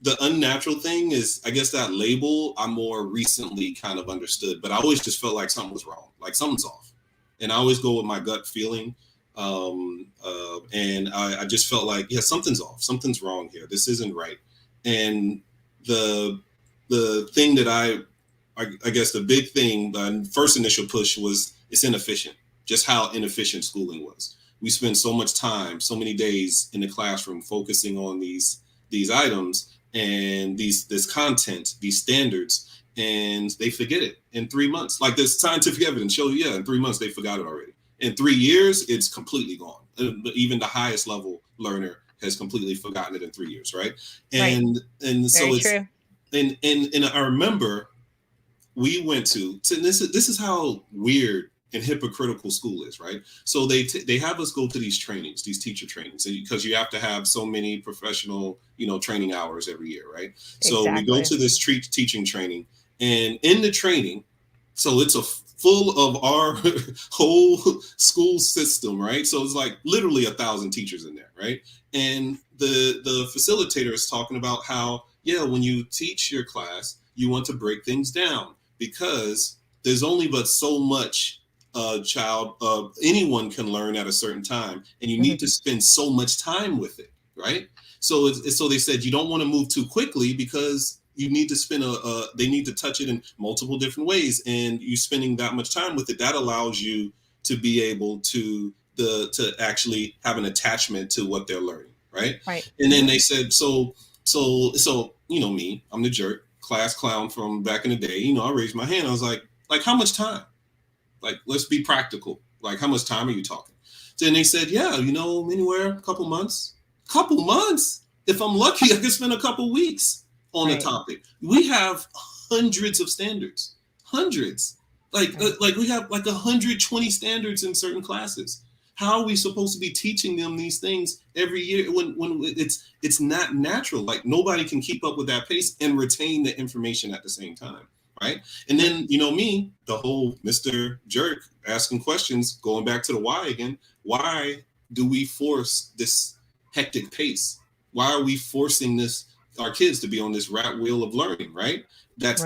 the unnatural thing is, I guess that label I more recently kind of understood, but I always just felt like something was wrong, like something's off, and I always go with my gut feeling. And I just felt like, yeah, something's off, something's wrong here. This isn't right. And the thing that I guess the big thing, the first initial push was it's inefficient. Just how inefficient schooling was. We spend so much time, so many days in the classroom focusing on these items and this content, these standards, and they forget it in 3 months. Like this scientific evidence shows, yeah, in 3 months they forgot it already. In 3 years, it's completely gone. Even the highest level learner has completely forgotten it in 3 years, right? Right. And so Very it's true. and I remember we went to this is how weird and hypocritical school is, right? So they have us go to these trainings, these teacher trainings, because you have to have so many professional training hours every year, right? So we go Exactly. to this teaching training, and in the training, so it's a full of our whole school system, right? So it's like literally 1,000 teachers in there, right? And the facilitator is talking about how, yeah, when you teach your class, you want to break things down because there's only but so much anyone can learn at a certain time, and you need to spend so much time with it, right? So so they said you don't want to move too quickly because you need to spend they need to touch it in multiple different ways, and you spending that much time with it, that allows you to be able to actually have an attachment to what they're learning, right? Right. And then they said so me, I'm the jerk class clown from back in the day. I raised my hand. I was like how much time? Like, let's be practical. Like, how much time are you talking? Then they said, yeah, anywhere a couple months. Couple months? If I'm lucky, I can spend a couple weeks on a topic. We have hundreds of standards. Hundreds. Like we have like 120 standards in certain classes. How are we supposed to be teaching them these things every year when it's not natural? Like, nobody can keep up with that pace and retain the information at the same time. Right. And then, me, the whole Mr. Jerk asking questions, going back to the why again. Why do we force this hectic pace? Why are we forcing our kids to be on this rat wheel of learning? Right. That's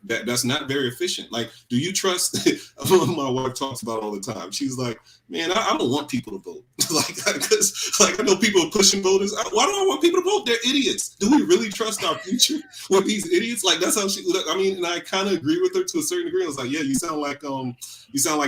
that's not very efficient. Like, do you trust? My wife talks about all the time. She's like, man, I don't want people to vote. Because I know people are pushing voters. Why do I want people to vote? They're idiots. Do we really trust our future with these idiots? Like, that's how and I kind of agree with her to a certain degree. I was like, yeah, you sound like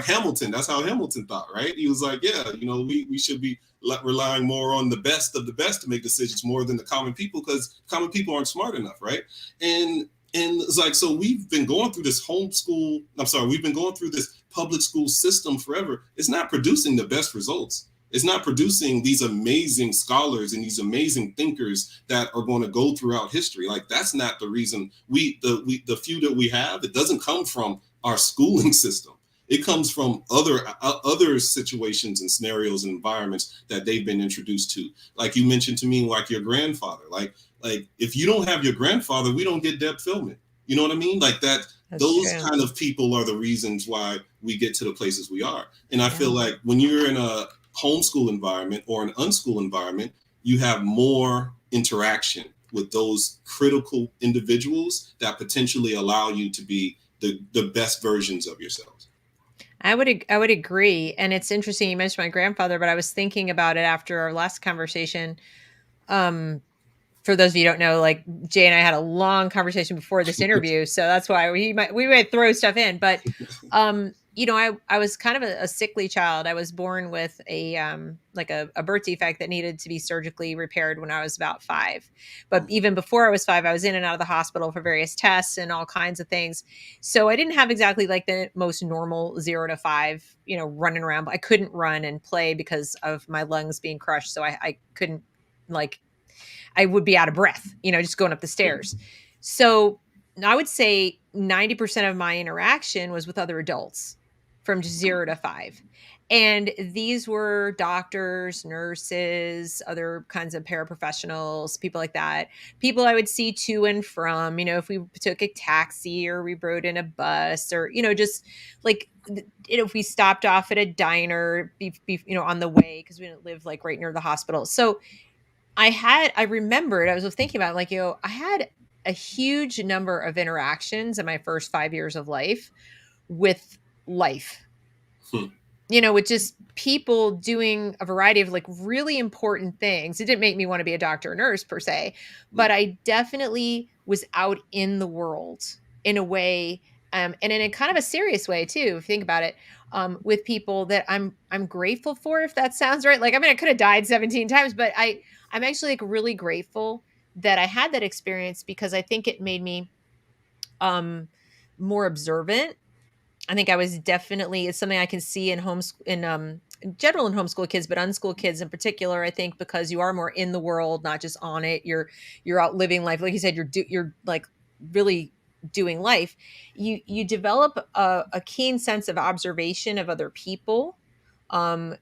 Hamilton. That's how Hamilton thought, right? He was like, yeah, we should be relying more on the best of the best to make decisions more than the common people, because common people aren't smart enough, right? And it's like, so we've been going through this we've been going through this public school system forever. It's not producing the best results. It's not producing these amazing scholars and these amazing thinkers that are going to go throughout history. Like, that's not the reason the few that we have, it doesn't come from our schooling system. It comes from other situations and scenarios and environments that they've been introduced to. Like you mentioned to me, like your grandfather, like if you don't have your grandfather, we don't get Deb Philman. You know what I mean? Like that. Those kind of people are the reasons why we get to the places we are. And I feel like when you're in a homeschool environment or an unschool environment, you have more interaction with those critical individuals that potentially allow you to be the best versions of yourselves. I would agree. And it's interesting you mentioned my grandfather, but I was thinking about it after our last conversation. Um, for those of you who don't know, like Jay and I had a long conversation before this interview, so that's why we might throw stuff in. But I was kind of a sickly child. I was born with a birth defect that needed to be surgically repaired when I was about 5. But even before I was 5, I was in and out of the hospital for various tests and all kinds of things. So I didn't have exactly like the most normal 0 to 5, running around. I couldn't run and play because of my lungs being crushed. So I couldn't, like, I would be out of breath, just going up the stairs. So I would say 90% of my interaction was with other adults from just 0 to 5. And these were doctors, nurses, other kinds of paraprofessionals, people like that. People I would see to and from, if we took a taxi or we rode in a bus or, just like, if we stopped off at a diner, on the way, because we didn't live like right near the hospital. So I remembered, I was thinking about, like, I had a huge number of interactions in my first 5 years of life with life, Hmm. with just people doing a variety of like really important things. It didn't make me want to be a doctor or nurse per se, but I definitely was out in the world in a way, and in a kind of a serious way too, if you think about it, with people that I'm grateful for, if that sounds right. Like, I mean, I could have died 17 times, but I'm actually like really grateful that I had that experience, because I think it made me more observant. I think I was definitely, it's something I can see in in general in homeschool kids, but unschool kids in particular. I think because you are more in the world, not just on it. You're out living life, like you said. You're like really doing life. You develop a keen sense of observation of other people.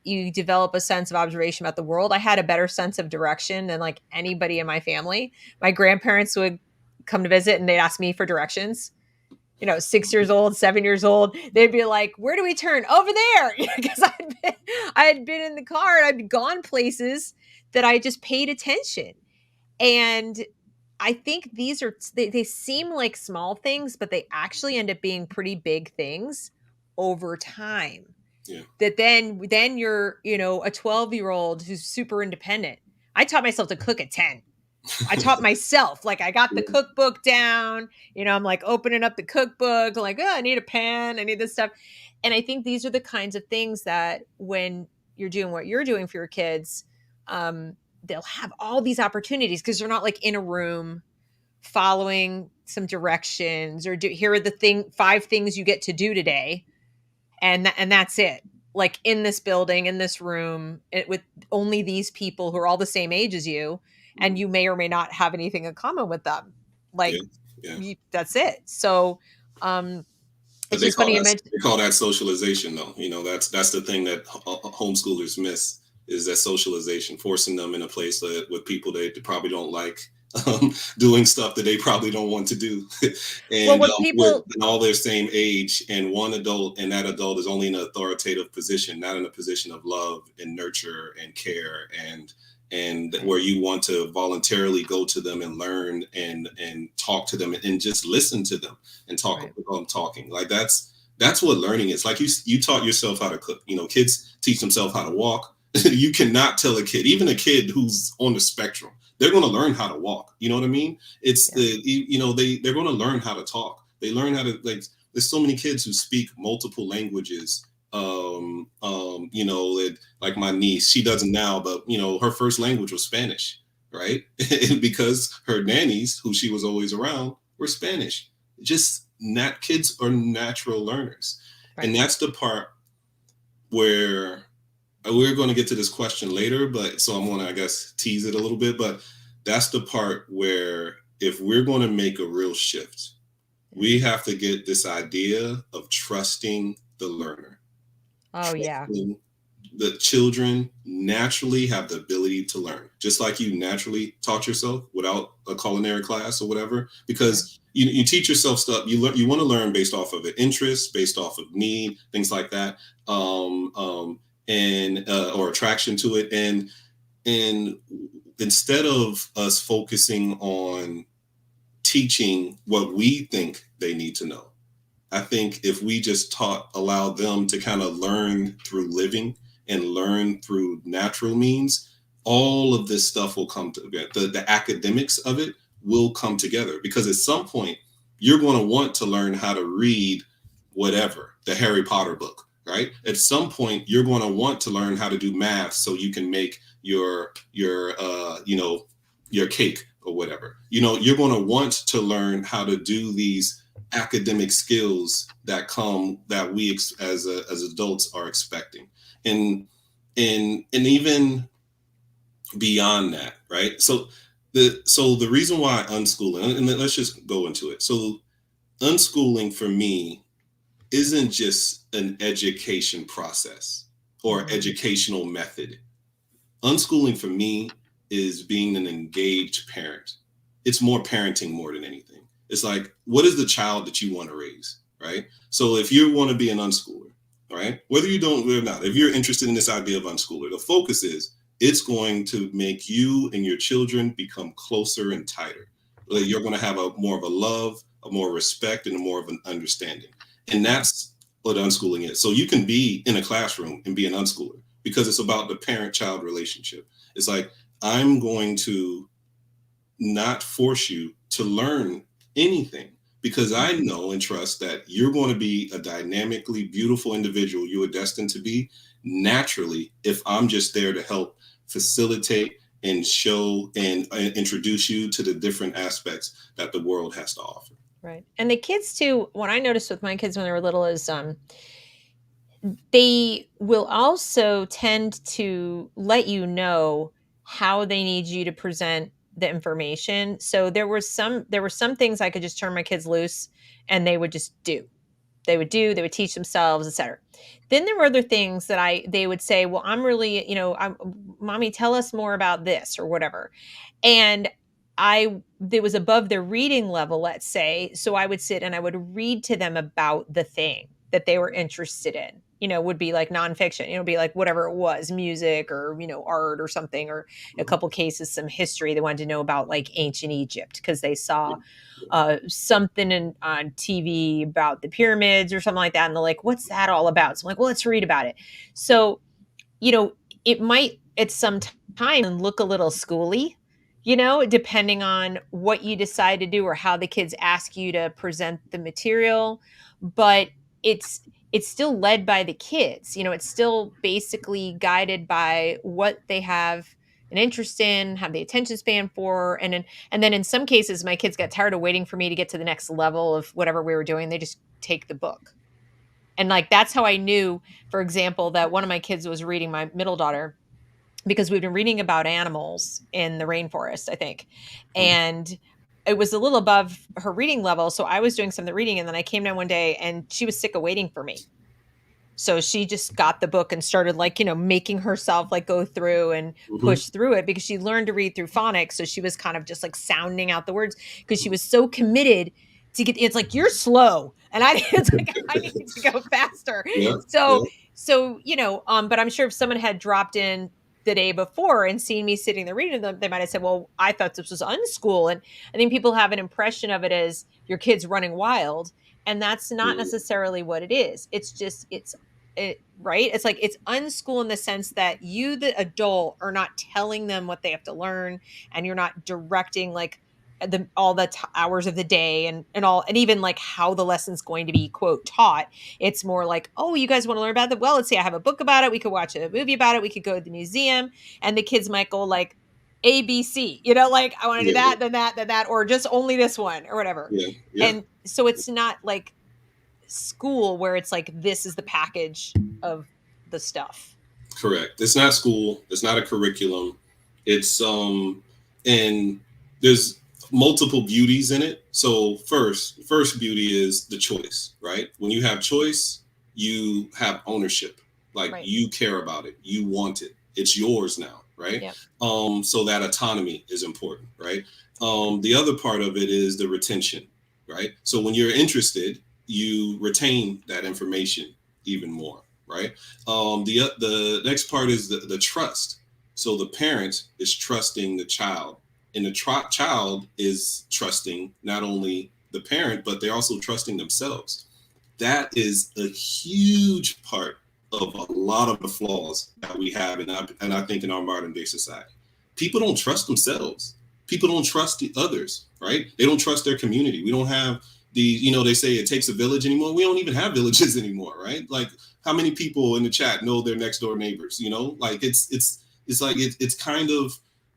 You develop a sense of observation about the world. I had a better sense of direction than like anybody in my family. My grandparents would come to visit and they'd ask me for directions. 6 years old, 7 years old, they'd be like, "Where do we turn?" "Over there." Because I had been in the car and I'd gone places that I just paid attention. And I think they seem like small things, but they actually end up being pretty big things over time. Yeah. That then you're, a 12-year-old who's super independent. I taught myself to cook at 10. I taught myself, like, I got the cookbook down, I'm like opening up the cookbook, like, oh, I need a pan, I need this stuff. And I think these are the kinds of things that when you're doing what you're doing for your kids, they'll have all these opportunities because they're not like in a room following some directions or here are the 5 things you get to do today. And that's it. Like, in this building, in this room, with only these people who are all the same age as you, and you may or may not have anything in commom with them. Like, Yeah. that's it. So, But it's just funny you mentioned. they call that socialization, though. That's the thing that homeschoolers miss, is that socialization, forcing them in a place with people they probably don't like, doing stuff that they probably don't want to do, Well, and when with people, all their same age, and one adult, and that adult is only in an authoritative position, not in a position of love and nurture and care, and where you want to voluntarily go to them and learn and talk to them and just listen to them and talk right. talking. Like, that's what learning is. Like, you taught yourself how to cook. Kids teach themselves how to walk. You cannot tell a kid, even a kid who's on the spectrum, they're going to learn how to walk. You know what I mean? It's they're going to learn how to talk. They learn how to, like, there's so many kids who speak multiple languages. Like my niece, she doesn't now, but her first language was Spanish, right? Because her nannies, who she was always around, were Spanish. Just not kids are natural learners. Right. And that's the part where we're going to get to this question later, but so I'm going to, I guess, tease it a little bit, but that's the part where if we're going to make a real shift, we have to get this idea of trusting the learner. Oh, yeah. The children naturally have the ability to learn, just like you naturally taught yourself without a culinary class or whatever, because you teach yourself stuff. You want to learn based off of an interest, based off of need, things like that, and or attraction to it. And instead of us focusing on teaching what we think they need to know, I think if we just allow them to kind of learn through living and learn through natural means, all of this stuff will come together. The academics of it will come together, because at some point you're going to want to learn how to read whatever, the Harry Potter book, right? At some point you're going to want to learn how to do math so you can make your cake or whatever. You're going to want to learn how to do these academic skills that we as adults are expecting, and even beyond that, right? So the reason why unschooling, and let's just go into it. So unschooling for me isn't just an education process or educational method. Unschooling for me is being an engaged parent. It's more parenting more than anything. It's like, what is the child that you want to raise, right? So if you want to be an unschooler, right, whether you don't or not, if you're interested in this idea of unschooler, the focus is it's going to make you and your children become closer and tighter. You're going to have more of a love, a more respect, and more of an understanding. And that's what unschooling is. So you can be in a classroom and be an unschooler, because it's about the parent-child relationship. It's like, I'm going to not force you to learn anything, because I know and trust that you're going to be a dynamically beautiful individual you are destined to be naturally, if I'm just there to help facilitate and show and introduce you to the different aspects that the world has to offer. Right. And the kids too, what I noticed with my kids when they were little is they will also tend to let you know how they need you to present the information. So there were some things I could just turn my kids loose and they would just do. They would teach themselves, etc. Then there were other things that they would say, well, I'm really, mommy, tell us more about this or whatever. And it was above their reading level, let's say. So I would sit and I would read to them about the thing that they were interested in. Would be like nonfiction, be like whatever it was, music or, art or something, or a couple cases, some history. They wanted to know about like ancient Egypt because they saw something on TV about the pyramids or something like that. And they're like, what's that all about? So I'm like, well, let's read about it. So, it might at some time look a little schooly, depending on what you decide to do or how the kids ask you to present the material. But it's still led by the kids. It's still basically guided by what they have an interest in, have the attention span for, and then in some cases, my kids got tired of waiting for me to get to the next level of whatever we were doing. They just take the book. And like that's how I knew, for example, that one of my kids was reading, my middle daughter, because we've been reading about animals in the rainforest, I think. And it was a little above her reading level. So I was doing some of the reading, and then I came down one day and she was sick of waiting for me. So she just got the book and started making herself go through and push through it, because she learned to read through phonics. So she was kind of just sounding out the words because she was so committed to get, it's like, you're slow. And it's like, I need to go faster. Yeah, so, yeah. so, but I'm sure if someone had dropped in the day before and seen me sitting there reading them, they might have said, well, I thought this was unschool. And I think people have an impression of it as your kid's running wild. And that's not necessarily what it is. It's just, right? It's like, it's unschool in the sense that you, the adult, are not telling them what they have to learn, and you're not directing all the hours of the day and all, and even how the lesson's going to be quote taught. It's more like, oh, you guys want to learn about that? Well, let's see, I have a book about it. We could watch a movie about it. We could go to the museum, and the kids might go like ABC, I want to do that, then that, or just only this one or whatever. Yeah, yeah. And so it's not like school where it's like, this is the package of the stuff. Correct. It's not school. It's not a curriculum. It's and there's multiple beauties in it. So first beauty is the choice, right? When you have choice, you have ownership. Like Right. You care about it. You want it. It's yours now, right? Yep. So that autonomy is important, right? The other part of it is the retention, right? So when you're interested, you retain that information even more, right? The next part is the trust. So the parent is trusting the child, and the child is trusting not only the parent, but they're also trusting themselves. That is a huge part of a lot of the flaws that we have, and I think in our modern day society, people don't trust themselves. People don't trust the others, right? They don't trust their community. We don't have they say it takes a village anymore. We don't even have villages anymore, right? Like, how many people in the chat know their next door neighbors? Like it's like it's kind of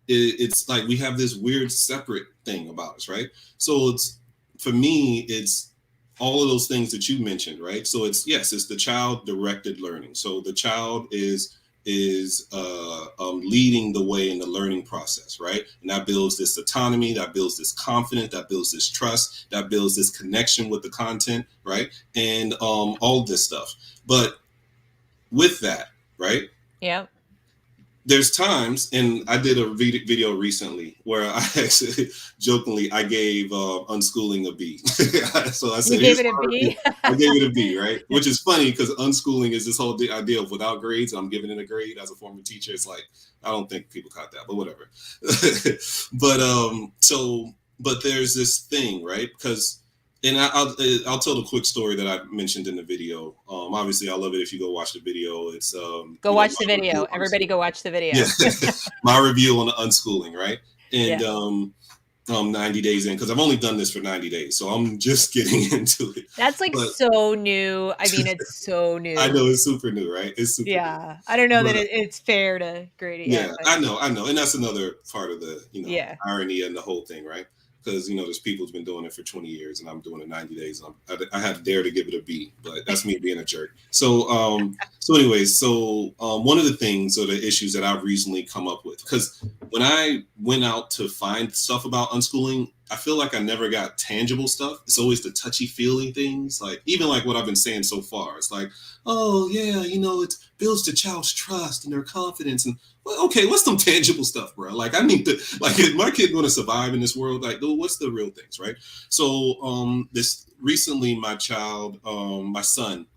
it's like we have this weird separate thing about us, right? So it's for me, it's all of those things that you mentioned, right? So it's the child directed learning. So the child is leading the way in the learning process, right? And that builds this autonomy, that builds this confidence, that builds this trust, that builds this connection with the content, right? And all this stuff. But with that, right? Yeah. There's times, and I did a video recently where I actually jokingly I gave unschooling a B. So I said, You gave it a B? I gave it a B, right? Which is funny because unschooling is this whole idea of without grades. I'm giving it a grade as a former teacher. It's like I don't think people caught that, but whatever. But there's this thing, right? Because and I'll tell the quick story that I mentioned in the video. Obviously, I love it if you go watch the video. It's go watch the video. Everybody, go watch the video. Yeah. My review on the unschooling, right? And Yeah. 90 days in, because I've only done this for 90 days, so I'm just getting into it. That's like so new. I mean, it's so new. I know it's super new, right? It's super new. I don't know that it's fair to grade it yet. Yeah, I know, and that's another part of the irony and the whole thing, right? Because there's people who's been doing it for 20 years, and I'm doing it 90 days. And I had to dare to give it a B, but that's me being a jerk. So, anyways, one of the things or the issues that I've recently come up with, because when I went out to find stuff about unschooling, I feel like I never got tangible stuff. It's always the touchy feely things, like even like what I've been saying so far. It's like, oh yeah, it builds the child's trust and their confidence, and well, okay, what's some tangible stuff, bro? Like, I need to, like, is my kid going to survive in this world? Like, what's the real things, right? So, this recently, my child, my son,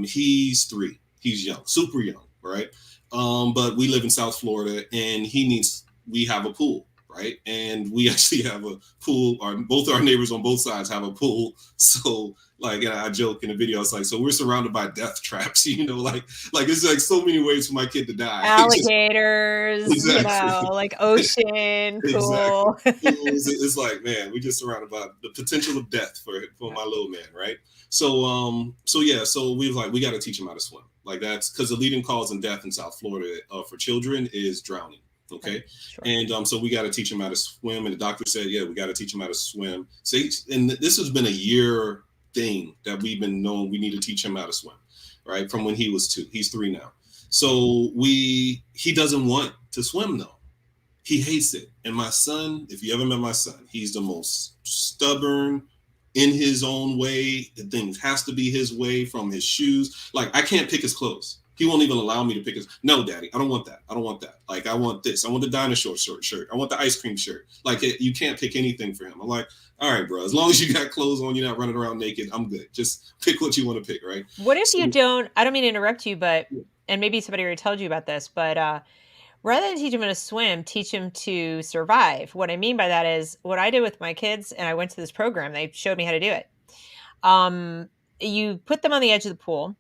he's 3. He's young, super young, right? But we live in South Florida, and we have a pool, right? And we actually have a pool. Both our neighbors on both sides have a pool. So, like, I joke in the video, it's like, so we're surrounded by death traps, like it's like so many ways for my kid to die. Alligators, exactly. Like ocean, pool. Exactly. It's like, man, we just surrounded by the potential of death for my little man, right? So we was like, we got to teach him how to swim. Like, that's because the leading cause in death in South Florida for children is drowning. Okay. Sure. And so we got to teach him how to swim. And the doctor said, yeah, we got to teach him how to swim. So and this has been a year thing that we've been known we need to teach him how to swim, right? From when he was 2. He's 3 now. So he doesn't want to swim though. He hates it. And my son, if you ever met my son, he's the most stubborn in his own way. The thing has to be his way, from his shoes. Like, I can't pick his clothes. He won't even allow me to pick his. No, daddy, I don't want that. I don't want that. Like, I want this. I want the dinosaur shirt. I want the ice cream shirt. Like, you can't pick anything for him. I'm like, all right, bro, as long as you got clothes on, you're not running around naked, I'm good. Just pick what you want to pick, right? What if you don't, I don't mean to interrupt you, but, and maybe somebody already told you about this, but rather than teach him how to swim, teach him to survive. What I mean by that is what I did with my kids, and I went to this program, they showed me how to do it. You put them on the edge of the pool,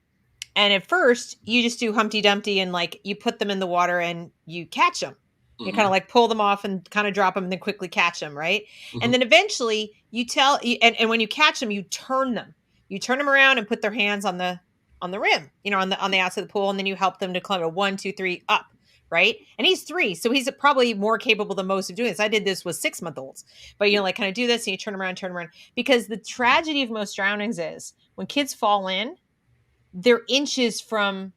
and at first you just do Humpty Dumpty, and like you put them in the water and you catch them. You kind of like pull them off and kind of drop them and then quickly catch them, right? Mm-hmm. And then eventually and when you catch them, you turn them around and put their hands on the rim, on the outside of the pool, and then you help them to climb a 1, 2, 3 up, right? And he's 3, so he's probably more capable than most of doing this. I did this with 6-month-olds, but kind of do this and you turn around, because the tragedy of most drownings is when kids fall in, they're inches from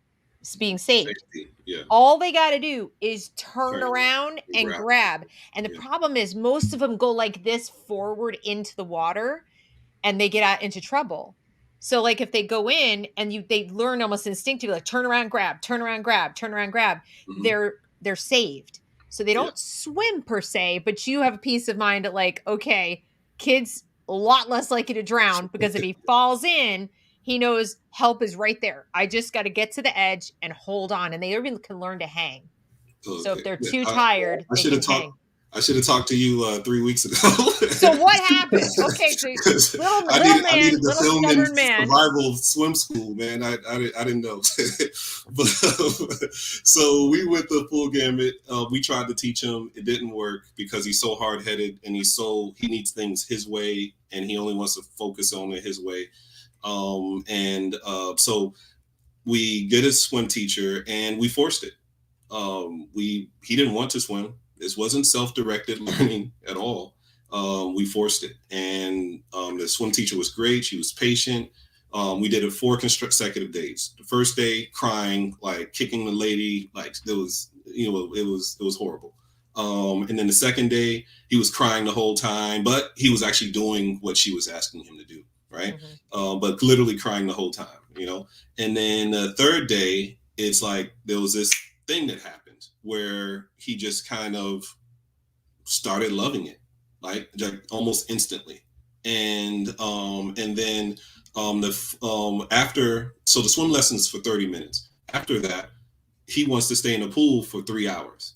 being saved. Yeah. All they got to do is turn around and grab. And the problem is most of them go like this forward into the water and they get out into trouble. So like if they go in and they learn almost instinctively, like turn around, grab, mm-hmm. they're saved. So they don't swim per se, but you have a peace of mind that like, okay, kid's a lot less likely to drown because if he falls in, he knows help is right there. I just got to get to the edge and hold on. And they even can learn to hang. So if Okay. they're Yeah, too tired, I they should can have talked. hang. I should have talked to you 3 weeks ago. So what happened? Okay, so 'Cause little I man, needed to little film in stubborn man. survival swim school, man. I didn't know, but so we went the full gamut. We tried to teach him. It didn't work because he's so hard headed and he needs things his way, and he only wants to focus on it his way. And so we get a swim teacher and we forced it. He didn't want to swim. This wasn't self-directed learning at all. We forced it, and the swim teacher was great. She was patient. We did it 4 consecutive days. The first day, crying, like kicking the lady, like it was, it was horrible. And then the second day, he was crying the whole time, but he was actually doing what she was asking him to do, right? Mhm. But literally crying the whole time. And then the third day, it's like there was this thing that happened where he just kind of started loving it, like almost instantly. And then after, so the swim lessons for 30 minutes. After that, he wants to stay in the pool for 3 hours,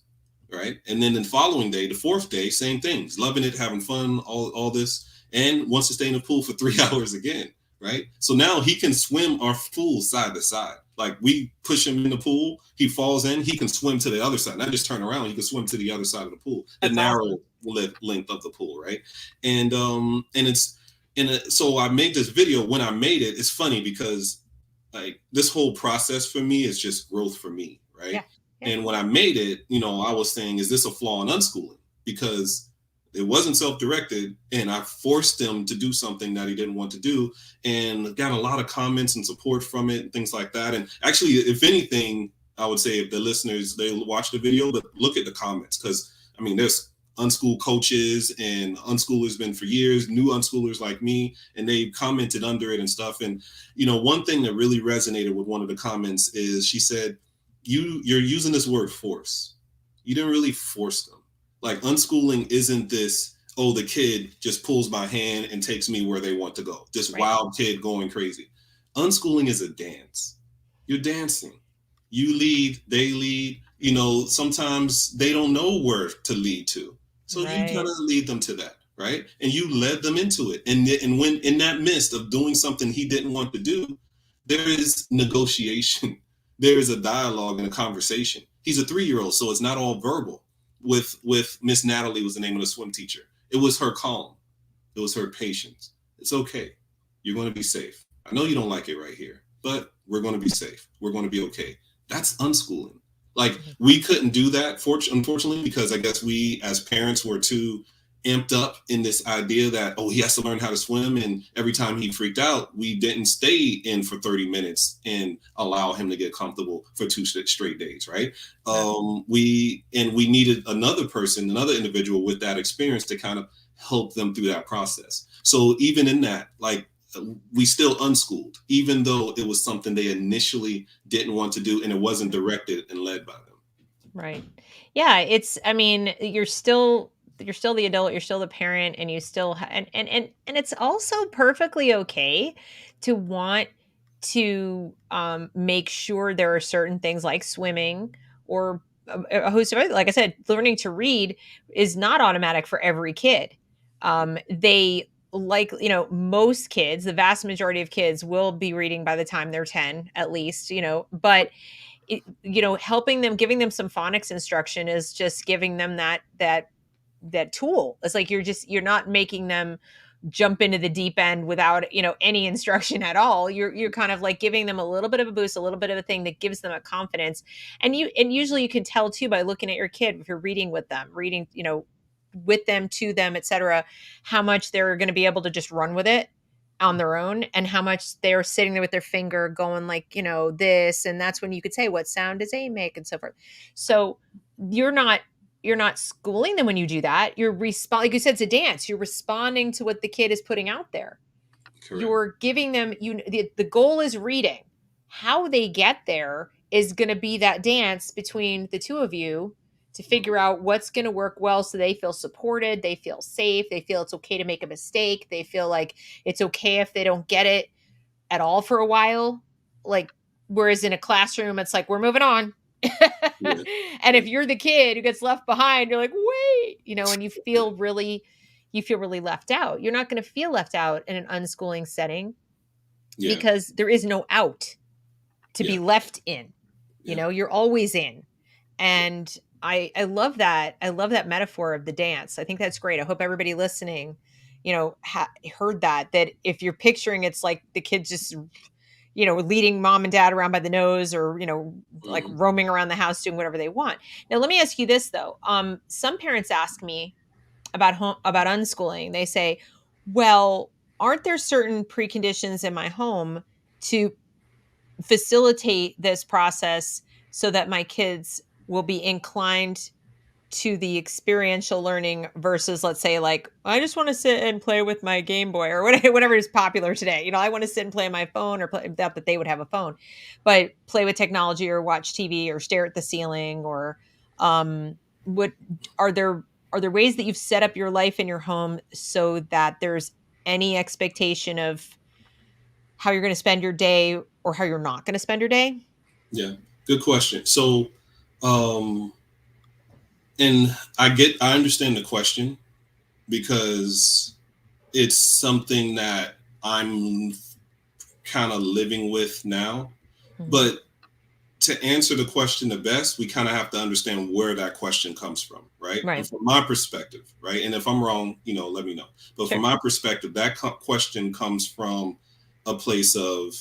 right? And then the following day, the fourth day, same things, loving it, having fun, all this, and wants to stay in the pool for 3 hours again, right? So now he can swim our pool side to side. Like we push him in the pool, he falls in, he can swim to the other side, not just turn around. He can swim to the other side of the pool, the That's narrow awesome. length of the pool, right? And it's so I made this video. When I made it, it's funny because like this whole process for me is just growth for me, right? Yeah. Yeah. And when I made it, I was saying, is this a flaw in unschooling? Because it wasn't self-directed, and I forced him to do something that he didn't want to do, and got a lot of comments and support from it, and things like that. And actually, if anything, I would say if the listeners they watch the video, but look at the comments, because I mean, there's unschool coaches and unschoolers been for years, new unschoolers like me, and they commented under it and stuff. And one thing that really resonated with one of the comments is she said, you're using this word force. You didn't really force them. Like unschooling isn't this, oh, the kid just pulls my hand and takes me where they want to go. This Right. wild kid going crazy. Unschooling is a dance. You're dancing. You lead, they lead. Sometimes they don't know where to lead to. So you kind Right. of lead them to that, right? And you led them into it. And when in that midst of doing something he didn't want to do, there is negotiation. There is a dialogue and a conversation. He's a 3-year-old, so it's not all verbal. With Miss Natalie was the name of the swim teacher. It was her calm. It was her patience. It's okay. You're going to be safe. I know you don't like it right here, but we're going to be safe. We're going to be okay. That's unschooling. Like Mhm. we couldn't do that, unfortunately, because I guess we as parents were too amped up in this idea that, oh, he has to learn how to swim, and every time he freaked out, we didn't stay in for 30 minutes and allow him to get comfortable for 2 straight days, right? Yeah. We needed another individual with that experience to kind of help them through that process. So even in that, like we still unschooled, even though it was something they initially didn't want to do and it wasn't directed and led by them. Right. Yeah, I mean, you're still the adult, you're still the parent, and you still and it's also perfectly okay to want to make sure there are certain things like swimming or a host of other, like I said, learning to read is not automatic for every kid. They like, most kids, the vast majority of kids will be reading by the time they're 10 at least, but helping them, giving them some phonics instruction is just giving them that tool. It's like you're not making them jump into the deep end without any instruction at all. You're kind of like giving them a little bit of a boost, a little bit of a thing that gives them a confidence. And usually you can tell too by looking at your kid, if you're reading with them, reading with them, to them, etc., how much they're going to be able to just run with it on their own, and how much they're sitting there with their finger going like, this. And that's when you could say, what sound does A make, and so forth. So you're not you're not schooling them when you do that. You're like you said, it's a dance. You're responding to what the kid is putting out there. Correct. You're giving them, the goal is reading. How they get there is going to be that dance between the two of you to figure out what's going to work well, so they feel supported, they feel safe, they feel it's okay to make a mistake, they feel like it's okay if they don't get it at all for a while. Like, whereas in a classroom, it's like, we're moving on. Yeah. And if you're the kid who gets left behind, you're like, wait, and you feel really left out. You're not going to feel left out in an unschooling setting Yeah. because there is no out to Yeah. be left in. Yeah. You're always in. Yeah. And I love that. I love that metaphor of the dance. I think that's great. I hope everybody listening, heard that if you're picturing it's like the kids just leading mom and dad around by the nose, or like Mhm. roaming around the house doing whatever they want. Now let me ask you this though. Some parents ask me about unschooling. They say, well, aren't there certain preconditions in my home to facilitate this process so that my kids will be inclined to the experiential learning versus, let's say, like, I just want to sit and play with my Game Boy or whatever is popular today. I want to sit and play on my phone, or play, not that they would have a phone, but play with technology or watch TV or stare at the ceiling, or what are there ways that you've set up your life in your home so that there's any expectation of how you're going to spend your day or how you're not going to spend your day? Yeah. Good question. So, um, and I understand the question because it's something that I'm kind of living with now. Mhm. But to answer the question the best, we kind of have to understand where that question comes from, right? And Right. from my perspective, right? And if I'm wrong, let me know. But from Sure. my perspective, that question comes from a place of,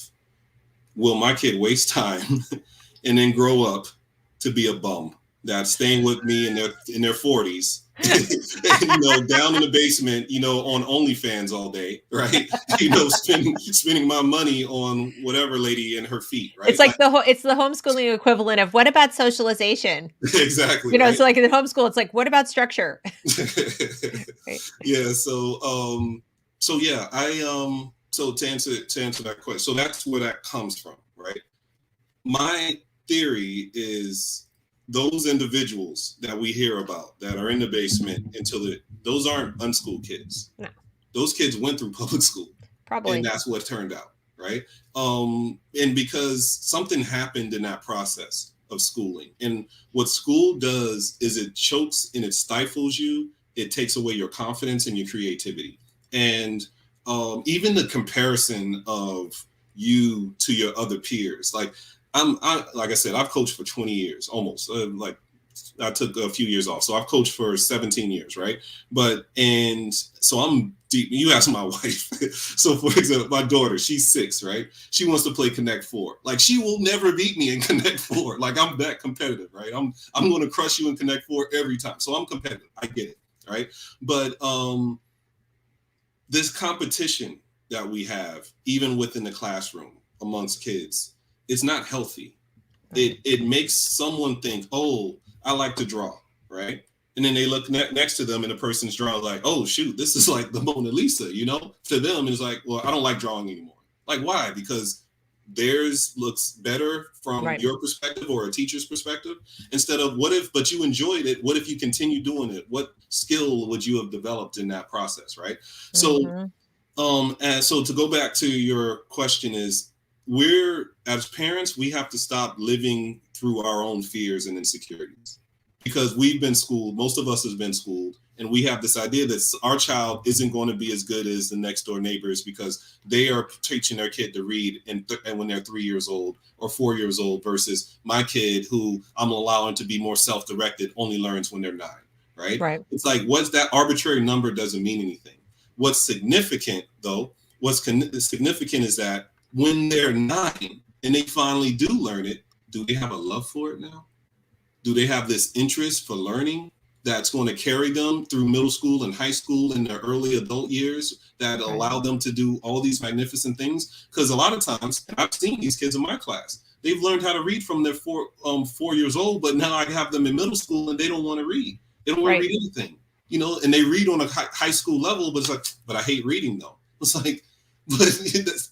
will my kid waste time and then grow up to be a bum that's staying with me in their 40s, down in the basement, on OnlyFans all day, right? Spending my money on whatever lady in her feet, It's right? like Like it's the homeschooling equivalent of, what about socialization? exactly, right? So like in homeschool, it's like, what about structure? Right. Yeah. So yeah, so to answer that question, so that's where that comes from, right? My theory is those individuals that we hear about that are in the basement those aren't unschooled kids. No, Those kids went through public school, and probably. that's what turned out, right? And because something happened in that process of schooling, and what school does is it chokes and it stifles you. It takes away your confidence and your creativity, and even the comparison of you to your other peers. Like I said, I've coached for 20 years almost. Like I took a few years off, so I've coached for 17 years, right? And so I'm deep. You ask my wife. So for example, my daughter, she's 6, right? She wants to play Connect Four. Like she will never beat me in Connect Four. Like I'm that competitive, right? I'm going to crush you in Connect Four every time. So I'm competitive. I get it, right? But this competition that we have, even within the classroom amongst kids, it's not healthy. Right. It makes someone think, oh, I like to draw, right? And then they look next to them and the person's drawing like, oh shoot, this is like the Mona Lisa, To them, it's like, well, I don't like drawing anymore. Like why? Because theirs looks better from Right. your perspective or a teacher's perspective. Instead of but you enjoyed it. What if you continue doing it? What skill would you have developed in that process, right? So Mhm. and so to go back to your question is, we're as parents, we have to stop living through our own fears and insecurities because we've been schooled. Most of us has been schooled, and we have this idea that our child isn't going to be as good as the next door neighbors because they are teaching their kid to read and when they're 3 years old or 4 years old versus my kid who I'm allowing to be more self-directed only learns when they're 9, right? Right. It's like, what's that arbitrary number doesn't mean anything. What's significant, though, significant is that when they're 9 and they finally do learn it, do they have a love for it now? Do they have this interest for learning that's going to carry them through middle school and high school and their early adult years that Right. allow them to do all these magnificent things? Because a lot of times, I've seen these kids in my class. They've learned how to read from their 4 years old, but now I have them in middle school and they don't want to read. They don't want to Right. read anything, and they read on a high school level, but it's like, but I hate reading though. It's like, but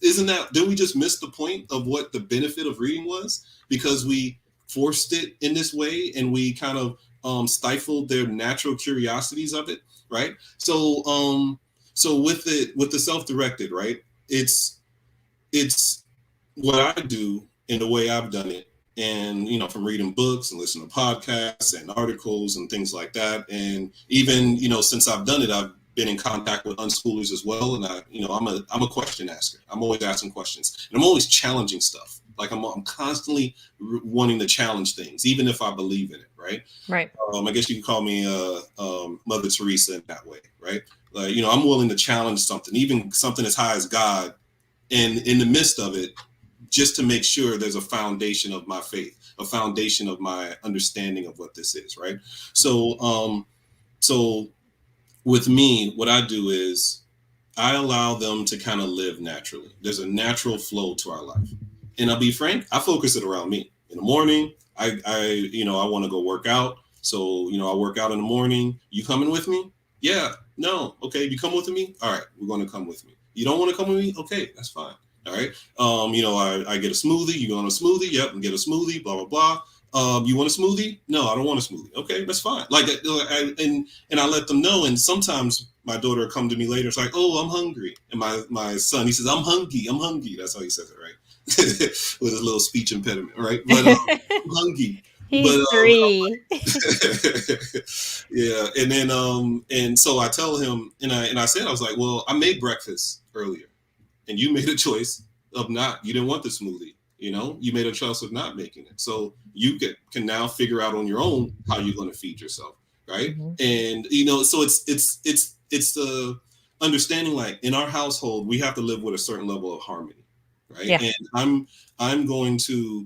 isn't that, did we just miss the point of what the benefit of reading was? Because we forced it in this way and we kind of stifled their natural curiosities of it, right? So with the self-directed, right? It's what I do and the way I've done it And, from reading books and listening to podcasts and articles and things like that. And even, since I've done it, I've been in contact with unschoolers as well. And I'm a question asker. I'm always asking questions, and I'm always challenging stuff. Like I'm constantly wanting to challenge things, even if I believe in it. Right. Right. I guess you can call me Mother Teresa in that way. Right. Like, I'm willing to challenge something, even something as high as God. And in the midst of it, just to make sure there's a foundation of my faith, a foundation of my understanding of what this is, right? So with me, what I do is I allow them to kind of live naturally. There's a natural flow to our life. And I'll be frank, I focus it around me. In the morning, I want to go work out. So, I work out in the morning. You coming with me? Yeah. No. Okay. You come with me? All right. We're going to come with me. You don't want to come with me? Okay. That's fine. All right. I get a smoothie. You want a smoothie? Yep. And get a smoothie, blah, blah, blah. You want a smoothie? No, I don't want a smoothie. Okay, that's fine. And I let them know. And sometimes my daughter will come to me later. It's like, oh, I'm hungry. And my son, he says, I'm hungry. I'm hungry. That's how he says it, right? With a little speech impediment, right? But I'm hungry. He's But 3. yeah. And then and so I tell him, and I said, I was like, well, I made breakfast earlier, and you made a choice of not. You didn't want the smoothie. You made a choice of not making it. So you can now figure out on your own how you're going to feed yourself, right? Mm-hmm. And so it's the understanding, like in our household, we have to live with a certain level of harmony, right? Yeah. And I'm going to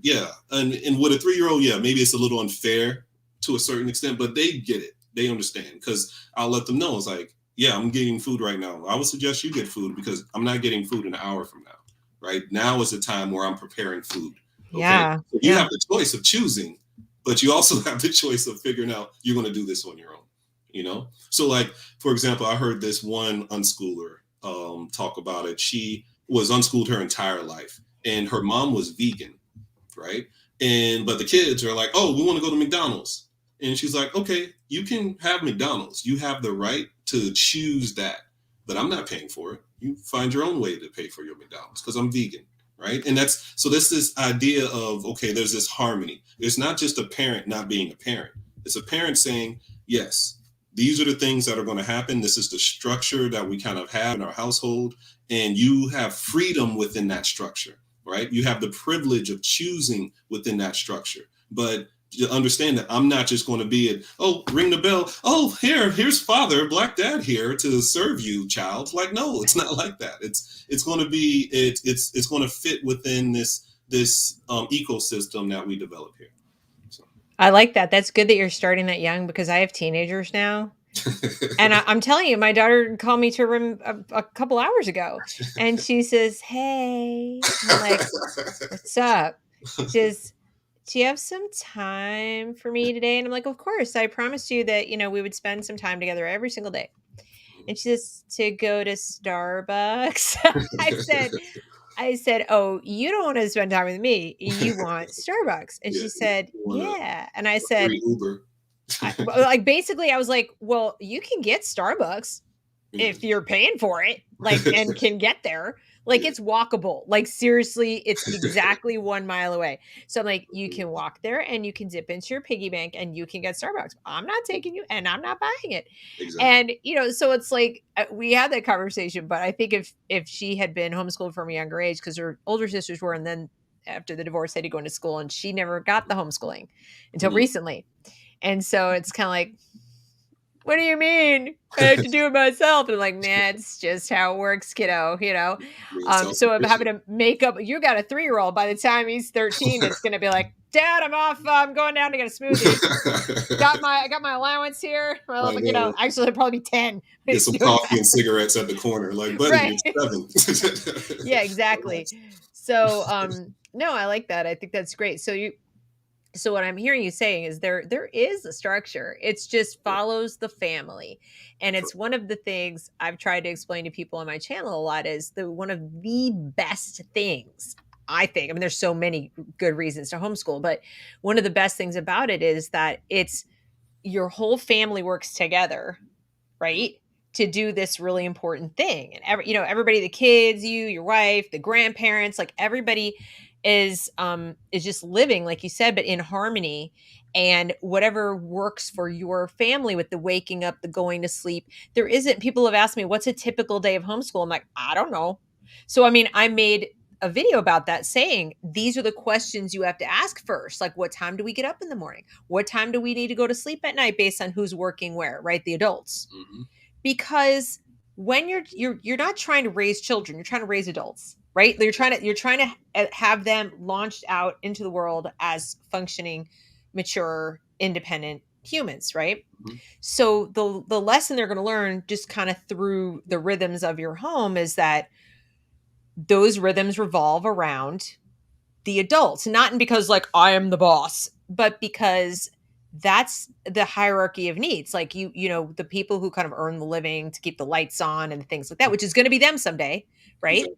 and with a 3-year-old, maybe it's a little unfair to a certain extent, but they get it, they understand, because I'll let them know. It's like, yeah, I'm getting food right now. I would suggest you get food because I'm not getting food an hour from now. Right now is the time where I'm preparing food. Okay, Yeah. so you have the choice of choosing, but you also have the choice of figuring out you're going to do this on your own. So, like, for example, I heard this one unschooler talk about it. She was unschooled her entire life, and her mom was vegan, right? But the kids are like, oh, we want to go to McDonald's. And she's like, okay, you can have McDonald's. You have the right to choose that, but I'm not paying for it. You find your own way to pay for your McDonald's because I'm vegan, right? And there's this idea of, okay, there's this harmony. It's not just a parent not being a parent. It's a parent saying, yes, these are the things that are going to happen. This is the structure that we kind of have in our household, and you have freedom within that structure, right? You have the privilege of choosing within that structure, but you understand that I'm not just going to be ring the bell. Oh, here's Father BlackDad here to serve you, child. Like, no, it's not like that. It's going to be it's going to fit within this ecosystem that we develop here. So. I like that. That's good that you're starting that young, because I have teenagers now. And I'm telling you, my daughter called me to her room a couple hours ago, and she says, "Hey," and I'm like, "What's up?" She says, "Do you have some time for me today?" And I'm like, "Of course. I promised you that, we would spend some time together every single day." And she says, "To go to Starbucks." I said, "Oh, you don't want to spend time with me. You want Starbucks." And she said, "Yeah." And I said, Uber. basically, I was like, "Well, you can get Starbucks if you're paying for it, and can get there. It's walkable. Seriously, it's exactly 1 mile away." So I'm like, "You can walk there and you can dip into your piggy bank and you can get Starbucks. I'm not taking you and I'm not buying it." Exactly. And, so it's like, we had that conversation, but I think if she had been homeschooled from a younger age, because her older sisters were, and then after the divorce, they had to go into school, and she never got the homeschooling until recently. And so it's kind of like, "What do you mean? I have to do it myself." And I'm like, "Nah, it's just how it works, kiddo." So I'm having to make up. You got a 3-year-old. By the time he's 13, it's going to be like, "Dad, I'm off. I'm going down to get a smoothie. I got my allowance here." Well, actually, it'll probably be 10. Get some coffee and cigarettes at the corner. Like, buddy, Right. it's 7. Yeah, exactly. So, no, I like that. I think that's great. So what I'm hearing you saying is there is a structure. It's just follows the family. And it's one of the things I've tried to explain to people on my channel a lot, is one of the best things, I think. I mean, there's so many good reasons to homeschool, but one of the best things about it is that it's your whole family works together, right? To do this really important thing. And everybody, the kids, your wife, the grandparents, everybody, is just living, like you said, but in harmony, and whatever works for your family with the waking up, the going to sleep. There isn't, people have asked me, what's a typical day of homeschool? I'm like, I don't know. So, I mean, I made a video about that saying, these are the questions you have to ask first. Like, what time do we get up in the morning? What time do we need to go to sleep at night based on who's working where, right? The adults. Mm-hmm. Because when you're not trying to raise children, you're trying to raise adults, right? You're trying to have them launched out into the world as functioning, mature, independent humans, right? Mm-hmm. So the lesson they're going to learn just kind of through the rhythms of your home is that those rhythms revolve around the adults, not because like I am the boss, but because that's the hierarchy of needs. Like you know, the people who kind of earn the living to keep the lights on and things like that, which is going to be them someday, right? Exactly.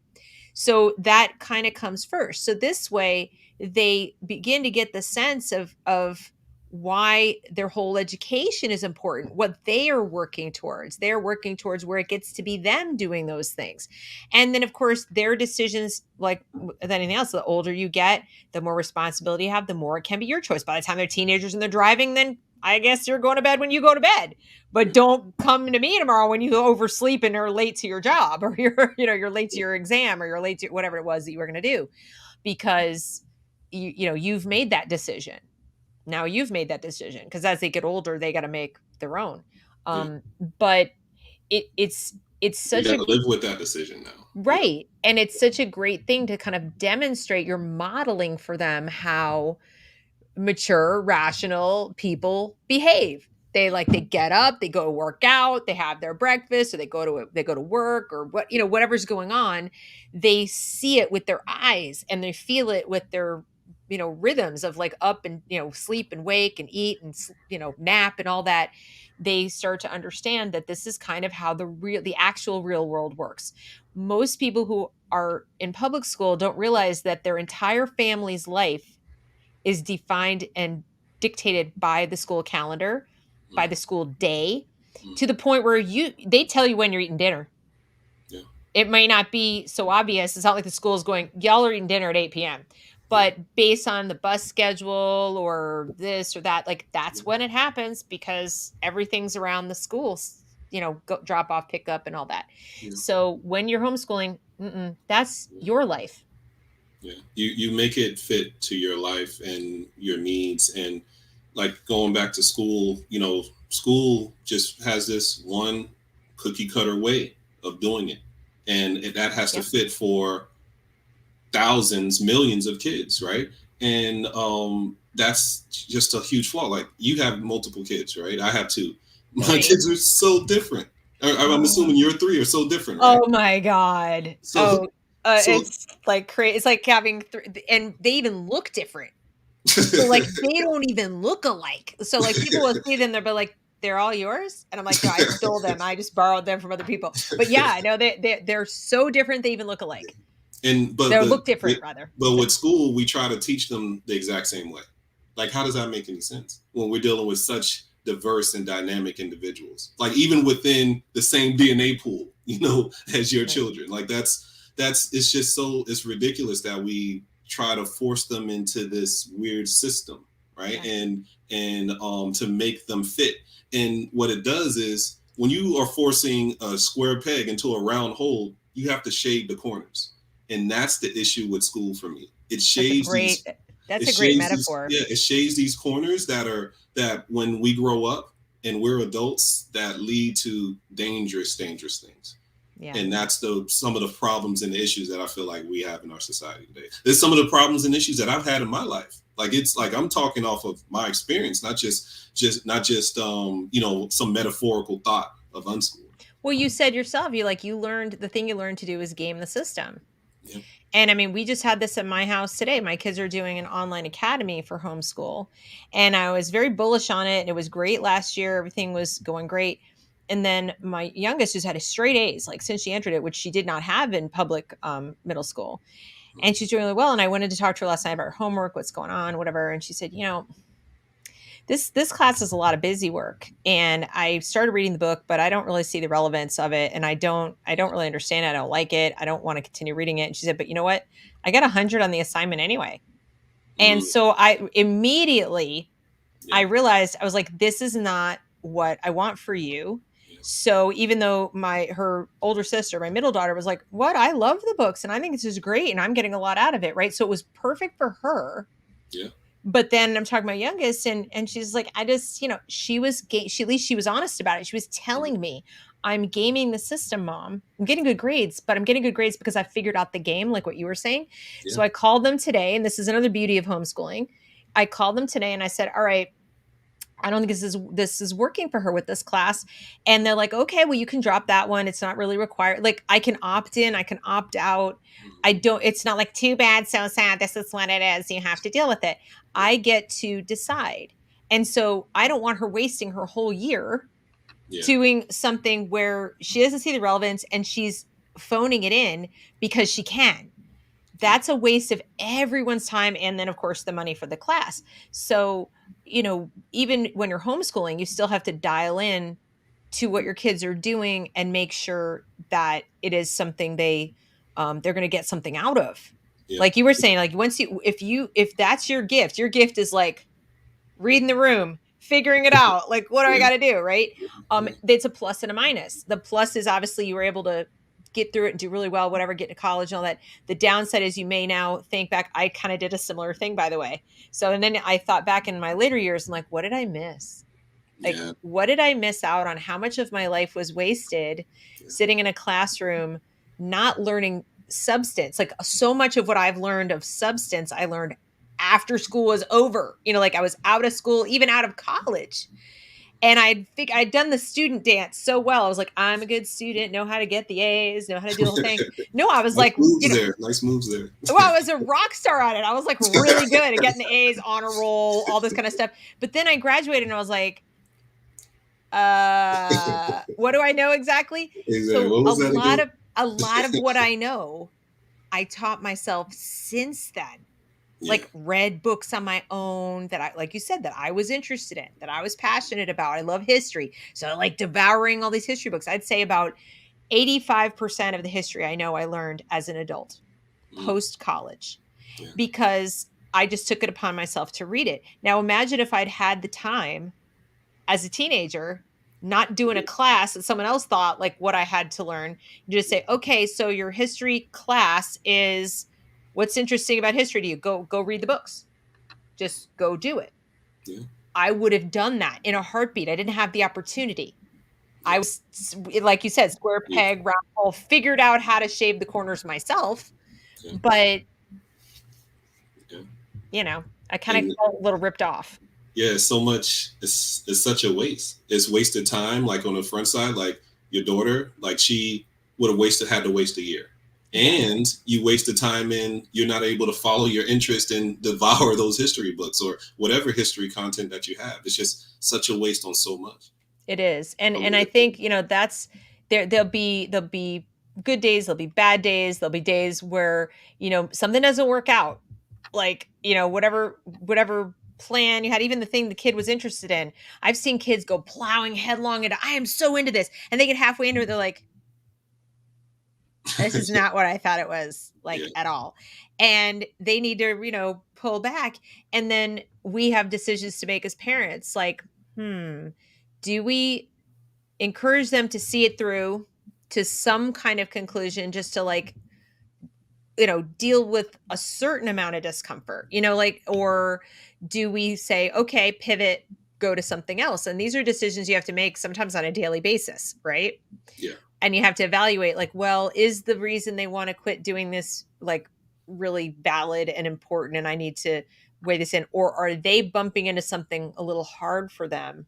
So that kind of comes first. So this way they begin to get the sense of why their whole education is important, what they are working towards. They're working towards where it gets to be them doing those things. And then of course their decisions, like with anything else, the older you get, the more responsibility you have, the more it can be your choice. By the time they're teenagers and they're driving, then I guess you're going to bed when you go to bed. But don't come to me tomorrow when you oversleep and are late to your job, or you're late to your exam, or you're late to whatever it was that you were going to do, because you've made that decision. Now you've made that decision, because as they get older, they got to make their own. Yeah. But it's You such got a to live with that decision now. right, and it's such a great thing to kind of demonstrate. You're modeling for them how mature, rational people behave. They get up, they go work out, they have their breakfast, or they go to work, or whatever's going on. They see it with their eyes, and they feel it with their rhythms of like up and sleep and wake and eat and nap and all that. They start to understand that this is kind of how the actual real world works. Most people who are in public school don't realize that their entire family's life is defined and dictated by the school calendar, by the Mm-hmm. school day, Mm-hmm. to the point where they tell you when you're eating dinner. Yeah. It may not be so obvious. It's not like the school is going, y'all are eating dinner at 8 p.m. Yeah. But based on the bus schedule or this or that, like that's Yeah. when it happens, because everything's around the schools, drop off, pick up, and all that. Yeah. So when you're homeschooling, that's your life. Yeah. You make it fit to your life and your needs. And like going back to school, school just has this one cookie cutter way of doing it. And that has to Yep. fit for thousands, millions of kids, right? And that's just a huge flaw. Like you have multiple kids, right? I have two. My 3. kids are so different. I'm Oh. assuming your three are so different, right? Oh my god. So, so It's like crazy. It's like having and they even look different. So, like, they don't even look alike. So, like, people will see them, they'll be like, "They're all yours?" And I'm like, "No, I stole them. I just borrowed them from other people." But yeah, I know they're so different, they even look alike. and They but look different, rather. but with school, we try to teach them the exact same way. Like, how does that make any sense when we're dealing with such diverse and dynamic individuals? Like, even within the same DNA pool, as your Right. children. Like, it's just it's ridiculous that we try to force them into this weird system, right? Yeah. And to make them fit. And what it does is when you are forcing a square peg into a round hole, you have to shade the corners. And that's the issue with school for me. It That's a shades great these that's it a great shades these metaphor. yeah, it shades these corners that when we grow up and we're adults, that lead to dangerous things. Yeah. And that's some of the problems and the issues that I feel like we have in our society today. There's some of the problems and issues that I've had in my life. Like, it's like I'm talking off of my experience, not just some metaphorical thought of unschool. Well, you said yourself, you learned the thing you learned to do is game the system. Yeah. And I mean, we just had this at my house today. My kids are doing an online academy for homeschool, and I was very bullish on it. And it was great last year. Everything was going great. And then my youngest just had a straight A's, like since she entered it, which she did not have in public middle school. And she's doing really well. And I wanted to talk to her last night about her homework, what's going on, whatever. And she said, this class is a lot of busy work, and I started reading the book, but I don't really see the relevance of it, and I don't really understand it. I don't like it. I don't want to continue reading it. And she said, but you know what? I got 100 on the assignment anyway. And Mm, so I immediately I yeah, realized, I was like, this is not what I want for you. yeah, So even though her older sister, my middle daughter, was like, what? I love the books and I think this is great and I'm getting a lot out of it, right? So it was perfect for her. yeah, But then I'm talking about youngest, and she's like, I just, she, at least she was honest about it. She was mhm, telling me, I'm gaming the system, mom. I'm getting good grades, but I'm getting good grades because I figured out the game, like what you were saying. yeah, So I called them today, and this is another beauty of homeschooling. I called them today and I said, all right, I don't think this is working for her with this class. And they're like, okay, well, you can drop that one. It's not really required. Like, I can opt in, I can opt out. I mhm, don't, it's not like too bad, so sad. This is what it is. You have to deal with it. yeah, I get to decide. And so I don't want her wasting her whole year yeah, doing something where she doesn't see the relevance and she's phoning it in because she can. yeah, That's a waste of everyone's time, and then of course the money for the class. So, even when you're homeschooling, you still have to dial in to what your kids are doing and make sure that it is something they're going to get something out of. yeah, Like you were saying, like if that's your gift is like reading the room, figuring it out. Like, what do I yeah, got to do? Right. yeah, It's a plus and a minus. The plus is obviously you were able to get through it and do really well, whatever, get to college and all that. The downside is you may now think back. I kind of did a similar thing, by the way. So, and then I thought back in my later years and like, what did I miss? Like, yeah, what did I miss out on? How much of my life was wasted yeah, sitting in a classroom, not learning substance? Like, so much of what I've learned of substance, I learned after school was over. Like I was out of school, even out of college. And I think I'd done the student dance so well. I was like, I'm a good student, know how to get the A's, know how to do the whole thing. No, I was nice like, moves there. Nice moves there. well, I was a rock star at it. I was like really good at getting the A's, honor roll, all this kind of stuff. But then I graduated and I was like, what do I know exactly? Exactly. So What a was that lot again? of a lot of what I know, I taught myself since then. Yeah. Like read books on my own that I, like you said, that I was interested in, that I was passionate about. I love history. So like devouring all these history books. I'd say about 85% of the history I know I learned as an adult, Mm, post college, yeah. because I just took it upon myself to read it. Now imagine if I'd had the time as a teenager, not doing a class that someone else thought like what I had to learn. You just say, okay, so your history class is what's interesting about history to you. Go read the books. Just go do it. Yeah. I would have done that in a heartbeat. I didn't have the opportunity. I Yeah. was, like you said, square Yeah. peg, round hole, figured out how to shave the corners myself. Yeah. But, Yeah. I kind of And felt a little ripped off. yeah, so much. It's such a waste. It's wasted time. Like on the front side, like your daughter, like she would have had to waste a year, Yeah, and you wasted time in you're not able to follow your interest and devour those history books or whatever history content that you have. It's just such a waste on so much. it is. And I and really I think, that's there'll be good days, there'll be bad days, there'll be days where, something doesn't work out. Like, whatever plan you had, even the thing the kid was interested in. I've seen kids go plowing headlong into, I am so into this. And they get halfway into it, they're like, this is not what I thought it was, yeah. like, at all. And they need to, pull back. And then we have decisions to make as parents. Like, do we encourage them to see it through to some kind of conclusion, just to like, deal with a certain amount of discomfort, like, or do we say, okay, pivot, go to something else? And these are decisions you have to make sometimes on a daily basis, right? Yeah. And you have to evaluate, like, well, is the reason they want to quit doing this like really valid and important, and I need to weigh this in, or are they bumping into something a little hard for them,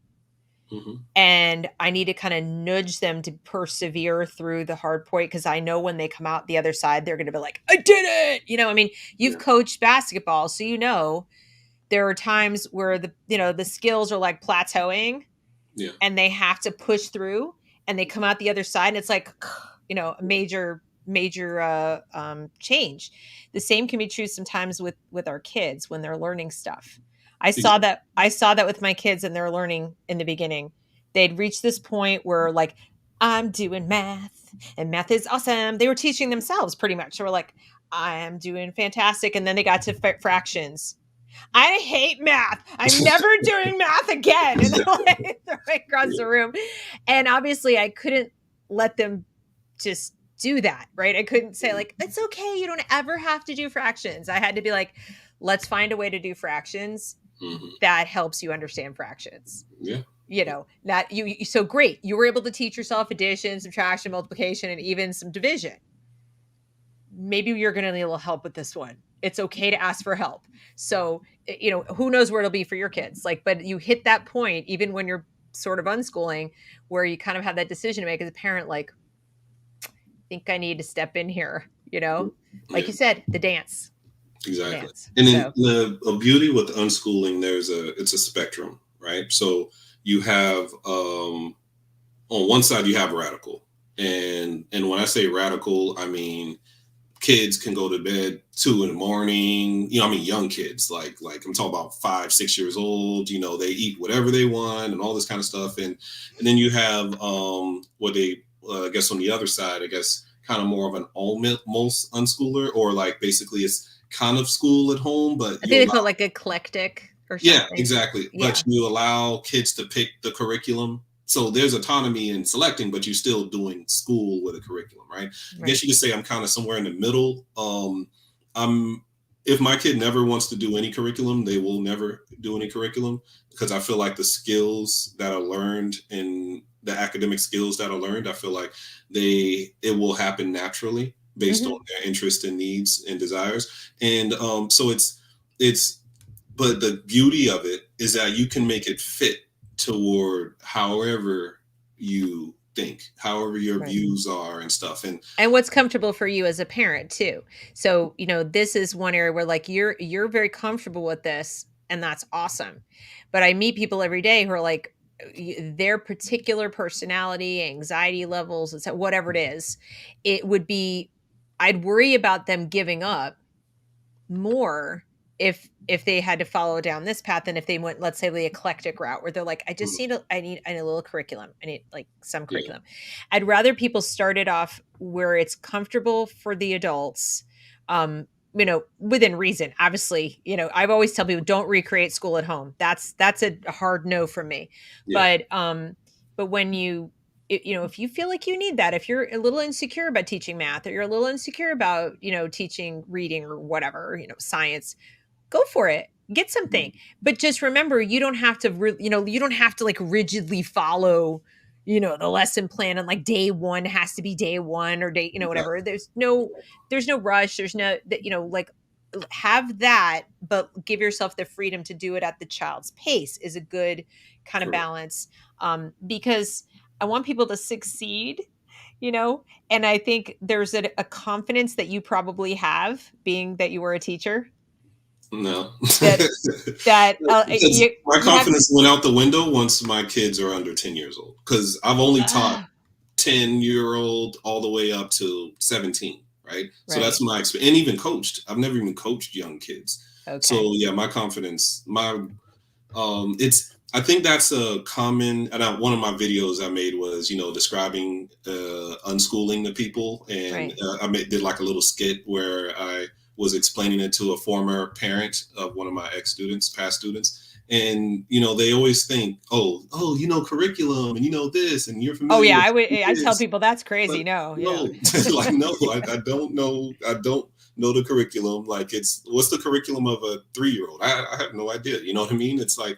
Hmm. and I need to kind of nudge them to persevere through the hard point, because I know when they come out the other side, they're going to be like, I did it. I mean, you've Yeah. coached basketball, so there are times where the skills are like plateauing, Yeah. and they have to push through, and they come out the other side, and it's like, a major change. The same can be true sometimes with our kids when they're learning stuff. I saw that with my kids and their learning in the beginning. They'd reached this point where like, I'm doing math and math is awesome. They were teaching themselves pretty much. They were like, I am doing fantastic. And then they got to fractions. I hate math. I'm never doing math again. And they're like across the room. And obviously I couldn't let them just do that, right? I couldn't say like, it's okay. You don't ever have to do fractions. I had to be like, let's find a way to do fractions that helps you understand fractions. Yeah. You know, not you. So great. You were able to teach yourself addition, subtraction, multiplication, and even some division. Maybe you're going to need a little help with this one. It's okay to ask for help. So, you know, who knows where it'll be for your kids? Like, but you hit that point, even when you're sort of unschooling, where you kind of have that decision to make as a parent, like, I think I need to step in here, you know, like you said, the dance. Exactly. Dance. And in the beauty with unschooling, it's a spectrum, right? So you have, on one side, you have radical. And when I say radical, I mean, kids can go to bed 2 a.m, you know, I mean, young kids, like I'm talking about 5, 6 years old, you know, they eat whatever they want and all this kind of stuff. And then you have, what they, I guess on the other side, I guess kind of more of an almost unschooler, or like basically it's kind of school at home, but I think they call it like eclectic or something. yeah, exactly. Yeah. But you allow kids to pick the curriculum. So there's autonomy in selecting, but you're still doing school with a curriculum, right? I guess you could say I'm kind of somewhere in the middle. If my kid never wants to do any curriculum, they will never do any curriculum, because I feel like the skills that are learned and the academic skills that are learned, I feel like it will happen naturally based on their interests and needs and desires. And so but the beauty of it is that you can make it fit toward however you think, however your views are and stuff. And what's comfortable for you as a parent too. So, you know, this is one area where like you're very comfortable with this, and that's awesome. But I meet people every day who are like, their particular personality, anxiety levels, whatever it is, I'd worry about them giving up more if they had to follow down this path than if they went, let's say, the eclectic route, where they're like, I need a little curriculum. I need like some curriculum. I'd rather people started off where it's comfortable for the adults, you know, within reason. Obviously, you know, I've always tell people, don't recreate school at home. That's a hard no from me. But when you know, if you feel like you need that, if you're a little insecure about teaching math, or you're a little insecure about, you know, teaching reading or whatever, you know, science, go for it. Get something. But just remember, you don't have to, you know, you don't have to like rigidly follow, you know, the lesson plan, and like day one has to be day one, or day, you know, whatever. There's no rush. There's no, you know, like, have that, but give yourself the freedom to do it at the child's pace is a good kind of balance. Because I want people to succeed, you know, and I think there's a confidence that you probably have, being that you were a teacher. No, that my confidence went out the window once my kids are under 10 years old, because I've only taught 10-year-old all the way up to 17. Right. So that's my experience, and even coached. I've never even coached young kids. So yeah, my confidence, I think that's a common, and one of my videos I made was, you know, describing unschooling to people. And I did like a little skit where I was explaining it to a former parent of one of my past students. And, you know, they always think, oh, you know, curriculum, and you know this, and you're familiar. Oh yeah, I tell people that's crazy. No, like, no, I don't know. I don't know the curriculum. Like, what's the curriculum of a 3-year-old? I have no idea. You know what I mean? It's like,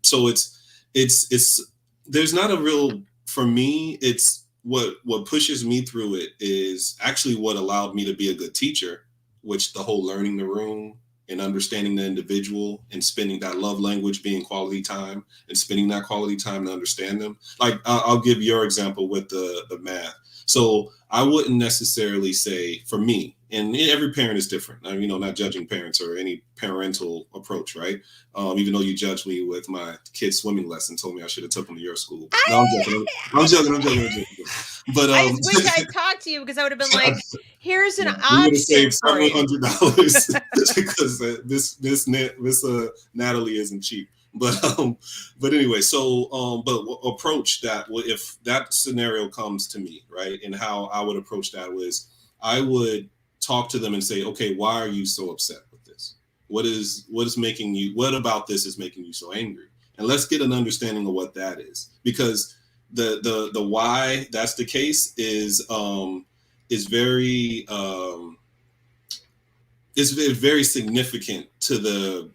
so it's there's not a real, for me, it's what pushes me through it is actually what allowed me to be a good teacher, which the whole learning the room and understanding the individual and spending that love language being quality time, and spending that quality time to understand them. Like, I'll give your example with the math. So I wouldn't necessarily say, for me, And every parent is different. I'm, not judging parents or any parental approach, right? Even though you judged me with my kid's swimming lesson, told me I should have took them to your school. But no, I'm joking. I'm joking. I'm joking. I'm joking. But I just wish I'd talked to you because I would have been like, here's an yeah, we would have option saved for you. $700 because Natalie isn't cheap. But anyway, so but approach that if that scenario comes to me, right, and how I would approach that was I would talk to them and say, okay, why are you so upset with this? What is making you? What about this is making you so angry? And let's get an understanding of what that is, because the why that's the case is very is very significant to the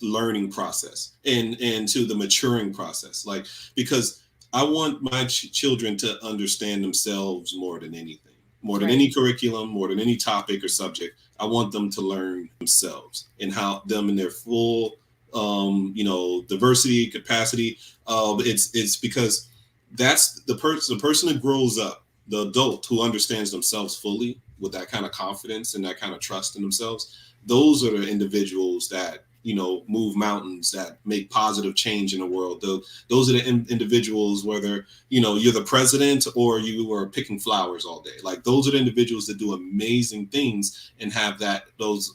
learning process and to the maturing process, like, because I want my children to understand themselves more than anything, more than any curriculum, more than any topic or subject. I want them to learn themselves and how them in their full diversity capacity. It's because that's the person who grows up, the adult who understands themselves fully with that kind of confidence and that kind of trust in themselves. Those are the individuals that move mountains, that make positive change in the world. Those are the individuals, whether you're the president or you are picking flowers all day. Like, those are the individuals that do amazing things and have those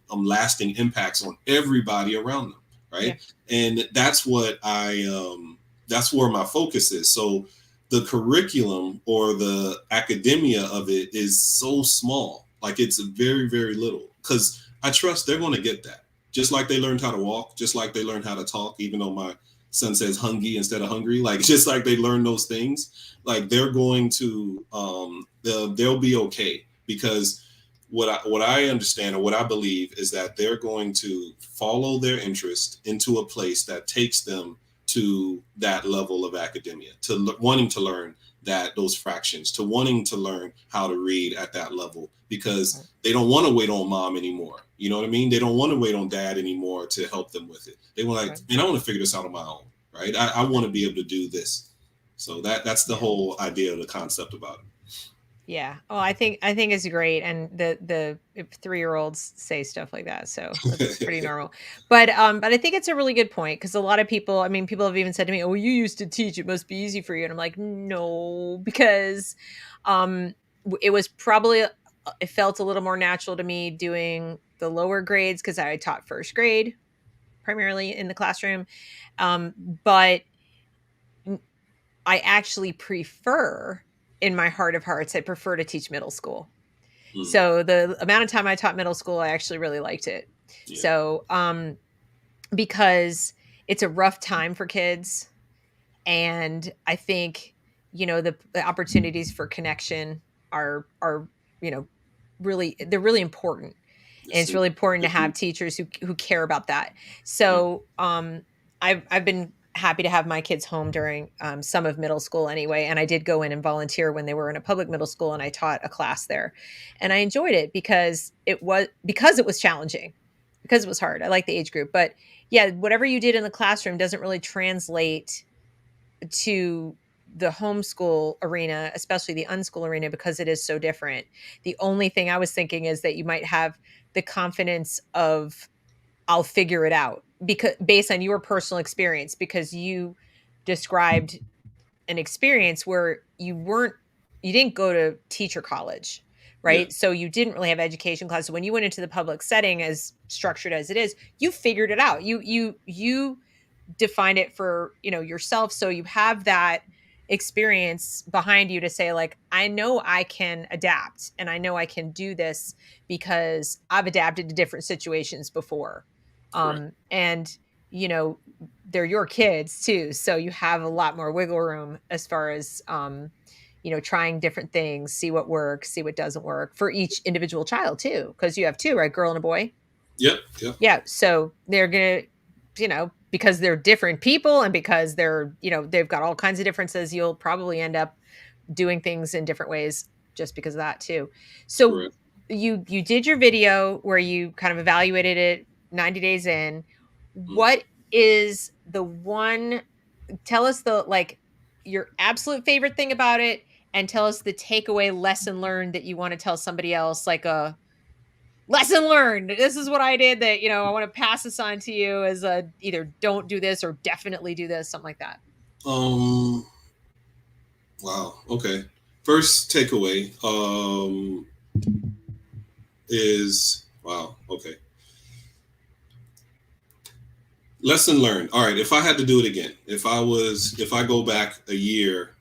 lasting impacts on everybody around them, right? Yeah. And that's what that's where my focus is. So the curriculum or the academia of it is so small, like it's very, very little, because I trust they're going to get that. Just like they learned how to walk, just like they learned how to talk, even though my son says hungry instead of hungry, like, just like they learn those things, like, they're going to, they'll be okay, because what I understand or what I believe is that they're going to follow their interest into a place that takes them to that level of academia, to wanting to learn those fractions, to wanting to learn how to read at that level, because they don't want to wait on mom anymore. You know what I mean? They don't want to wait on dad anymore to help them with it. They want man, I want to figure this out on my own, right? I want to be able to do this. So that's the whole idea of the concept about it. Yeah. Oh, I think it's great, and the 3-year-olds say stuff like that, so that's pretty normal. But I think it's a really good point, because a lot of people, I mean, people have even said to me, "Oh, you used to teach; it must be easy for you." And I'm like, "No," because it was probably it felt a little more natural to me doing the lower grades, because I taught first grade primarily in the classroom, but I actually prefer. In my heart of hearts, I prefer to teach middle school. So the amount of time I taught middle school, I actually really liked it. Yeah. So, because it's a rough time for kids, and I think, the opportunities for connection are, really, they're really important. And it's really important to have teachers who care about that. So, I've been happy to have my kids home during some of middle school anyway. And I did go in and volunteer when they were in a public middle school, and I taught a class there, and I enjoyed it because it was challenging, because it was hard. I like the age group, but yeah, whatever you did in the classroom doesn't really translate to the homeschool arena, especially the unschool arena, because it is so different. The only thing I was thinking is that you might have the confidence of, I'll figure it out, because based on your personal experience, because you described an experience where you didn't go to teacher college, right? Yeah. So you didn't really have education classes. When you went into the public setting, as structured as it is, you figured it out. You defined it for, yourself. So you have that experience behind you to say, like, I know I can adapt, and I know I can do this because I've adapted to different situations before. And they're your kids too, so you have a lot more wiggle room as far as trying different things, see what works, see what doesn't work for each individual child too, because you have two, right? Girl and a boy. Yep. Yeah, so they're gonna, because they're different people, and because they're they've got all kinds of differences, you'll probably end up doing things in different ways just because of that too. So correct. You did your video where you kind of evaluated it 90 days in. What is the one, tell us your absolute favorite thing about it, and tell us the takeaway lesson learned that you want to tell somebody else, like a lesson learned. This is what I did that, I want to pass this on to you as a either don't do this or definitely do this, something like that. Um. Wow. Okay. First takeaway is wow. Okay. Lesson learned. All right. If I had to do it again, if I go back a year,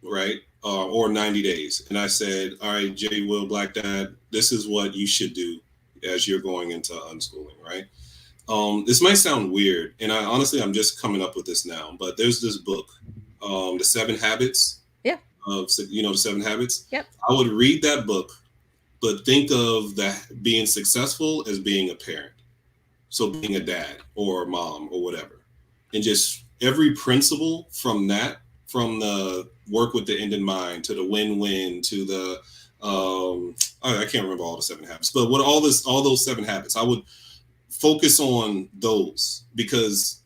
right, or 90 days, and I said, all right, Jae BlackDad, this is what you should do as you're going into unschooling, right? This might sound weird, and I'm just coming up with this now, but there's this book, The Seven Habits Yeah. of, the Seven Habits. Yep. I would read that book, but think of that being successful as being a parent. So being a dad or a mom or whatever. And just every principle from that, from the work with the end in mind to the win-win to the I can't remember all the seven habits, but what all those seven habits, I would focus on those because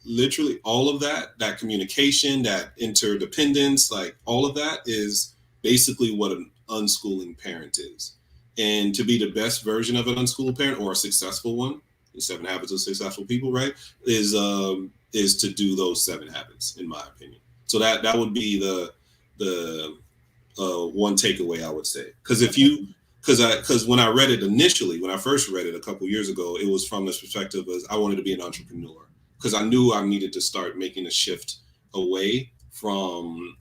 literally all of that communication, that interdependence, like all of that is basically what an unschooling parent is. And to be the best version of an unschooled parent or a successful one, the seven habits of successful people, right, is to do those seven habits, in my opinion. So that would be the one takeaway I would say. Because if you because when I read it initially, when I first read it a couple years ago, it was from this perspective as I wanted to be an entrepreneur because I knew I needed to start making a shift away from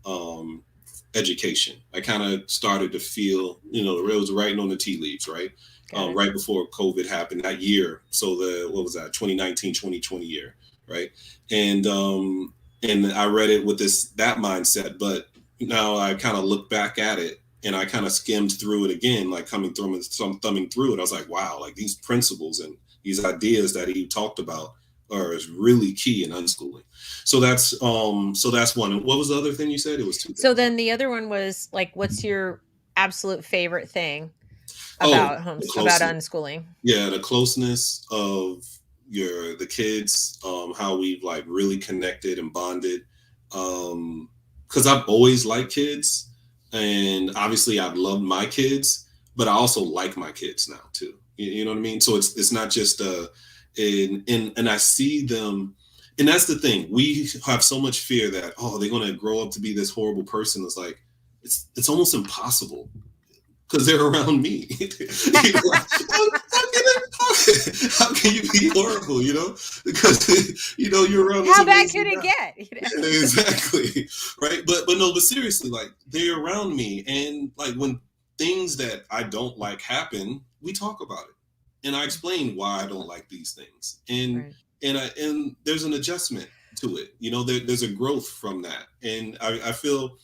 education. I kind of started to feel, it was writing on the tea leaves, right? Right before COVID happened that year. So what was that, 2019, 2020 year, right? And I read it with that mindset, but now I kind of look back at it and I kind of skimmed through it again, like thumbing through it. I was like, wow, like these principles and these ideas that he talked about are really key in unschooling. So that's one. And what was the other thing you said? It was two things. So then the other one was like, what's your absolute favorite thing Oh, about unschooling? Yeah, the closeness of the kids, how we've like really connected and bonded. Because I've always liked kids, and obviously I've loved my kids, but I also like my kids now too. You know what I mean? So it's not just and I see them, and that's the thing. We have so much fear that they're going to grow up to be this horrible person. It's like it's almost impossible because they're around me. How can you be horrible? Because you're around. How bad could it get? Yeah, exactly, right. But seriously, like they're around me, and like when things that I don't like happen, we talk about it, and I explain why I don't like these things, and right. and there's an adjustment to it. There's a growth from that, and I feel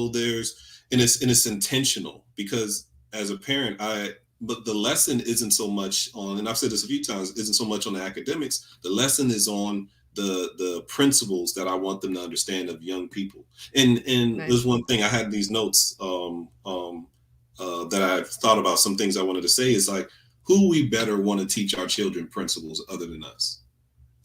there's and it's intentional because as a parent, but the lesson isn't so much on, and I've said this a few times, isn't so much on the academics. The lesson is on the principles that I want them to understand of young people. And right. There's one thing I had these notes that I thought about some things I wanted to say is like, who we better want to teach our children principles other than us?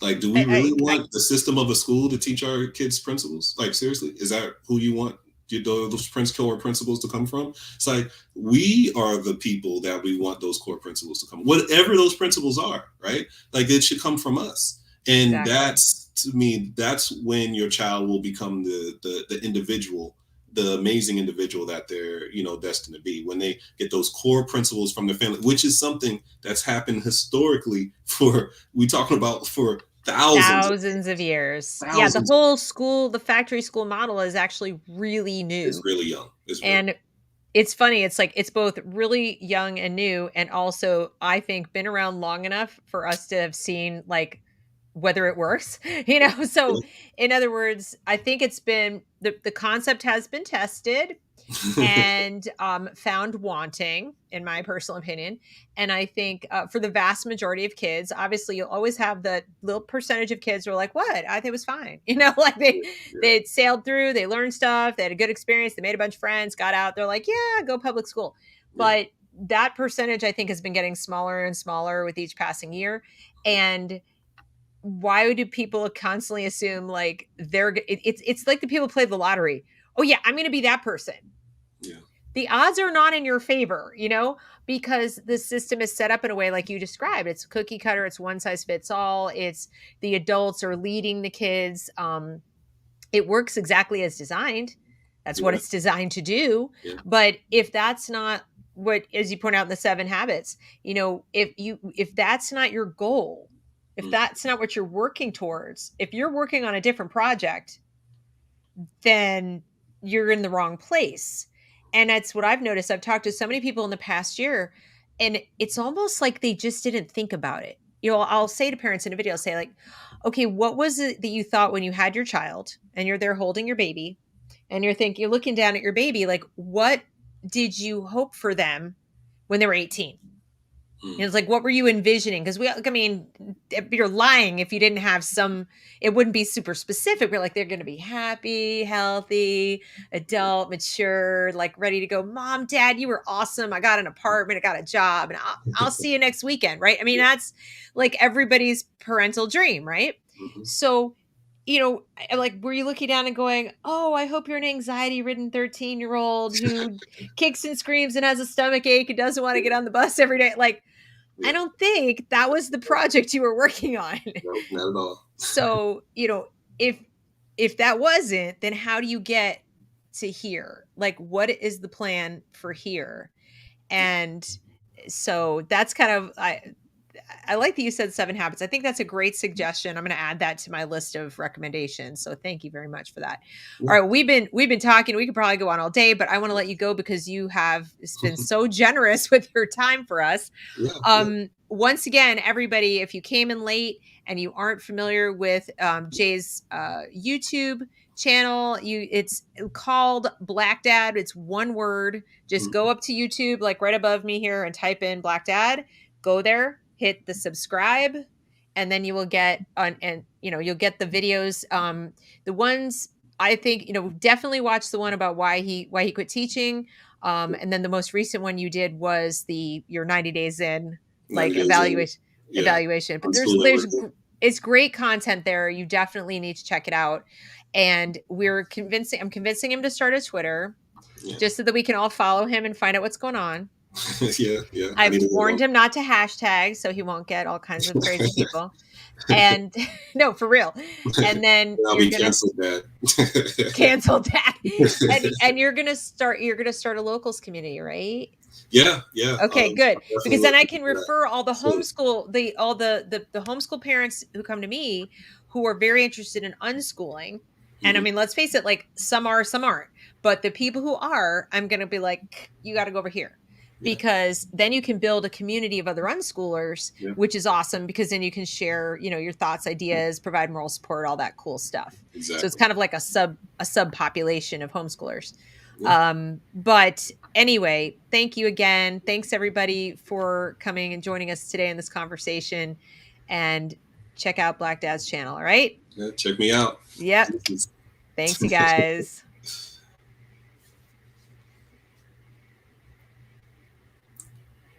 Like, do we really want the system of a school to teach our kids principles? Like, seriously, is that who you want those core principles to come from? It's like we are the people that we want those core principles to come, whatever those principles are, right? Like it should come from us, and exactly. That's, to me, that's when your child will become the individual, the amazing individual that they're destined to be, when they get those core principles from their family, which is something that's happened historically for thousands of years. Yeah, the whole the factory school model is actually really new. It's really young. And it's funny. It's like it's both really young and new, and also I think been around long enough for us to have seen like whether it works. So in other words, I think it's been the concept has been tested and found wanting, in my personal opinion. And I think for the vast majority of kids, obviously you'll always have the little percentage of kids who are like, what? I think it was fine. Like they sailed through, they learned stuff, they had a good experience, they made a bunch of friends, got out, they're like, yeah, go public school. But that percentage, I think, has been getting smaller and smaller with each passing year. And why do people constantly assume like it's like the people play the lottery? Oh yeah, I'm going to be that person. Yeah. the odds are not in your favor, because the system is set up in a way like you described. It's cookie cutter, it's one size fits all. It's the adults are leading the kids. It works exactly as designed. That's what Yeah. it's designed to do. Yeah. But if that's not what, as you point out in the 7 habits, if that's not your goal, if that's not what you're working towards, if you're working on a different project, then you're in the wrong place. And that's what I've noticed. I've talked to so many people in the past year, and it's almost like they just didn't think about it. I'll say to parents in a video, I'll say, like, okay, what was it that you thought when you had your child and you're there holding your baby and you're looking down at your baby, like, what did you hope for them when they were 18? It's like, what were you envisioning? Because you're lying if you didn't have it wouldn't be super specific. We're like, they're going to be happy, healthy, adult, mature, like ready to go. Mom, Dad, you were awesome. I got an apartment. I got a job, and I'll see you next weekend. Right. I mean, that's like everybody's parental dream. Right. Mm-hmm. So, like, were you looking down and going, oh, I hope you're an anxiety-ridden 13-year-old who kicks and screams and has a stomach ache and doesn't want to get on the bus every day? Like, I don't think that was the project you were working on. No, not at all. So, if that wasn't, then how do you get to here? Like, what is the plan for here? And so that's kind of, I like that you said 7 habits. I think that's a great suggestion. I'm going to add that to my list of recommendations. So thank you very much for that. Yeah. All right. We've been talking. We could probably go on all day, but I want to let you go because you have been so generous with your time for us. Once again, everybody, if you came in late and you aren't familiar with Jae's YouTube channel, it's called BlackDad. It's one word. Just go up to YouTube, like right above me here, and type in BlackDad. Go there, hit the subscribe, and then you will get you'll get the videos. The ones I think, definitely watch the one about why he quit teaching. And then the most recent one you did was your 90 days in, like, evaluation. But it's great content there. You definitely need to check it out. And I'm convincing him to start a Twitter just so that we can all follow him and find out what's going on. Yeah. I've warned him not to hashtag so he won't get all kinds of crazy people. And no, for real. And then you're gonna cancel that. Cancel that. And you're gonna start a locals community, right? Yeah. Okay, good. Because then I can refer all the homeschool, the homeschool parents who come to me who are very interested in unschooling. And I mean, let's face it, like, some are, some aren't. But the people who are, I'm going to be like, you got to go over here. Because then you can build a community of other unschoolers, which is awesome, because then you can share, your thoughts, ideas, provide moral support, all that cool stuff. Exactly. So it's kind of like a subpopulation of homeschoolers. But anyway, thank you again. Thanks everybody for coming and joining us today in this conversation, and check out BlackDad's channel. All right. Yeah, check me out. Yep. Thanks, you guys.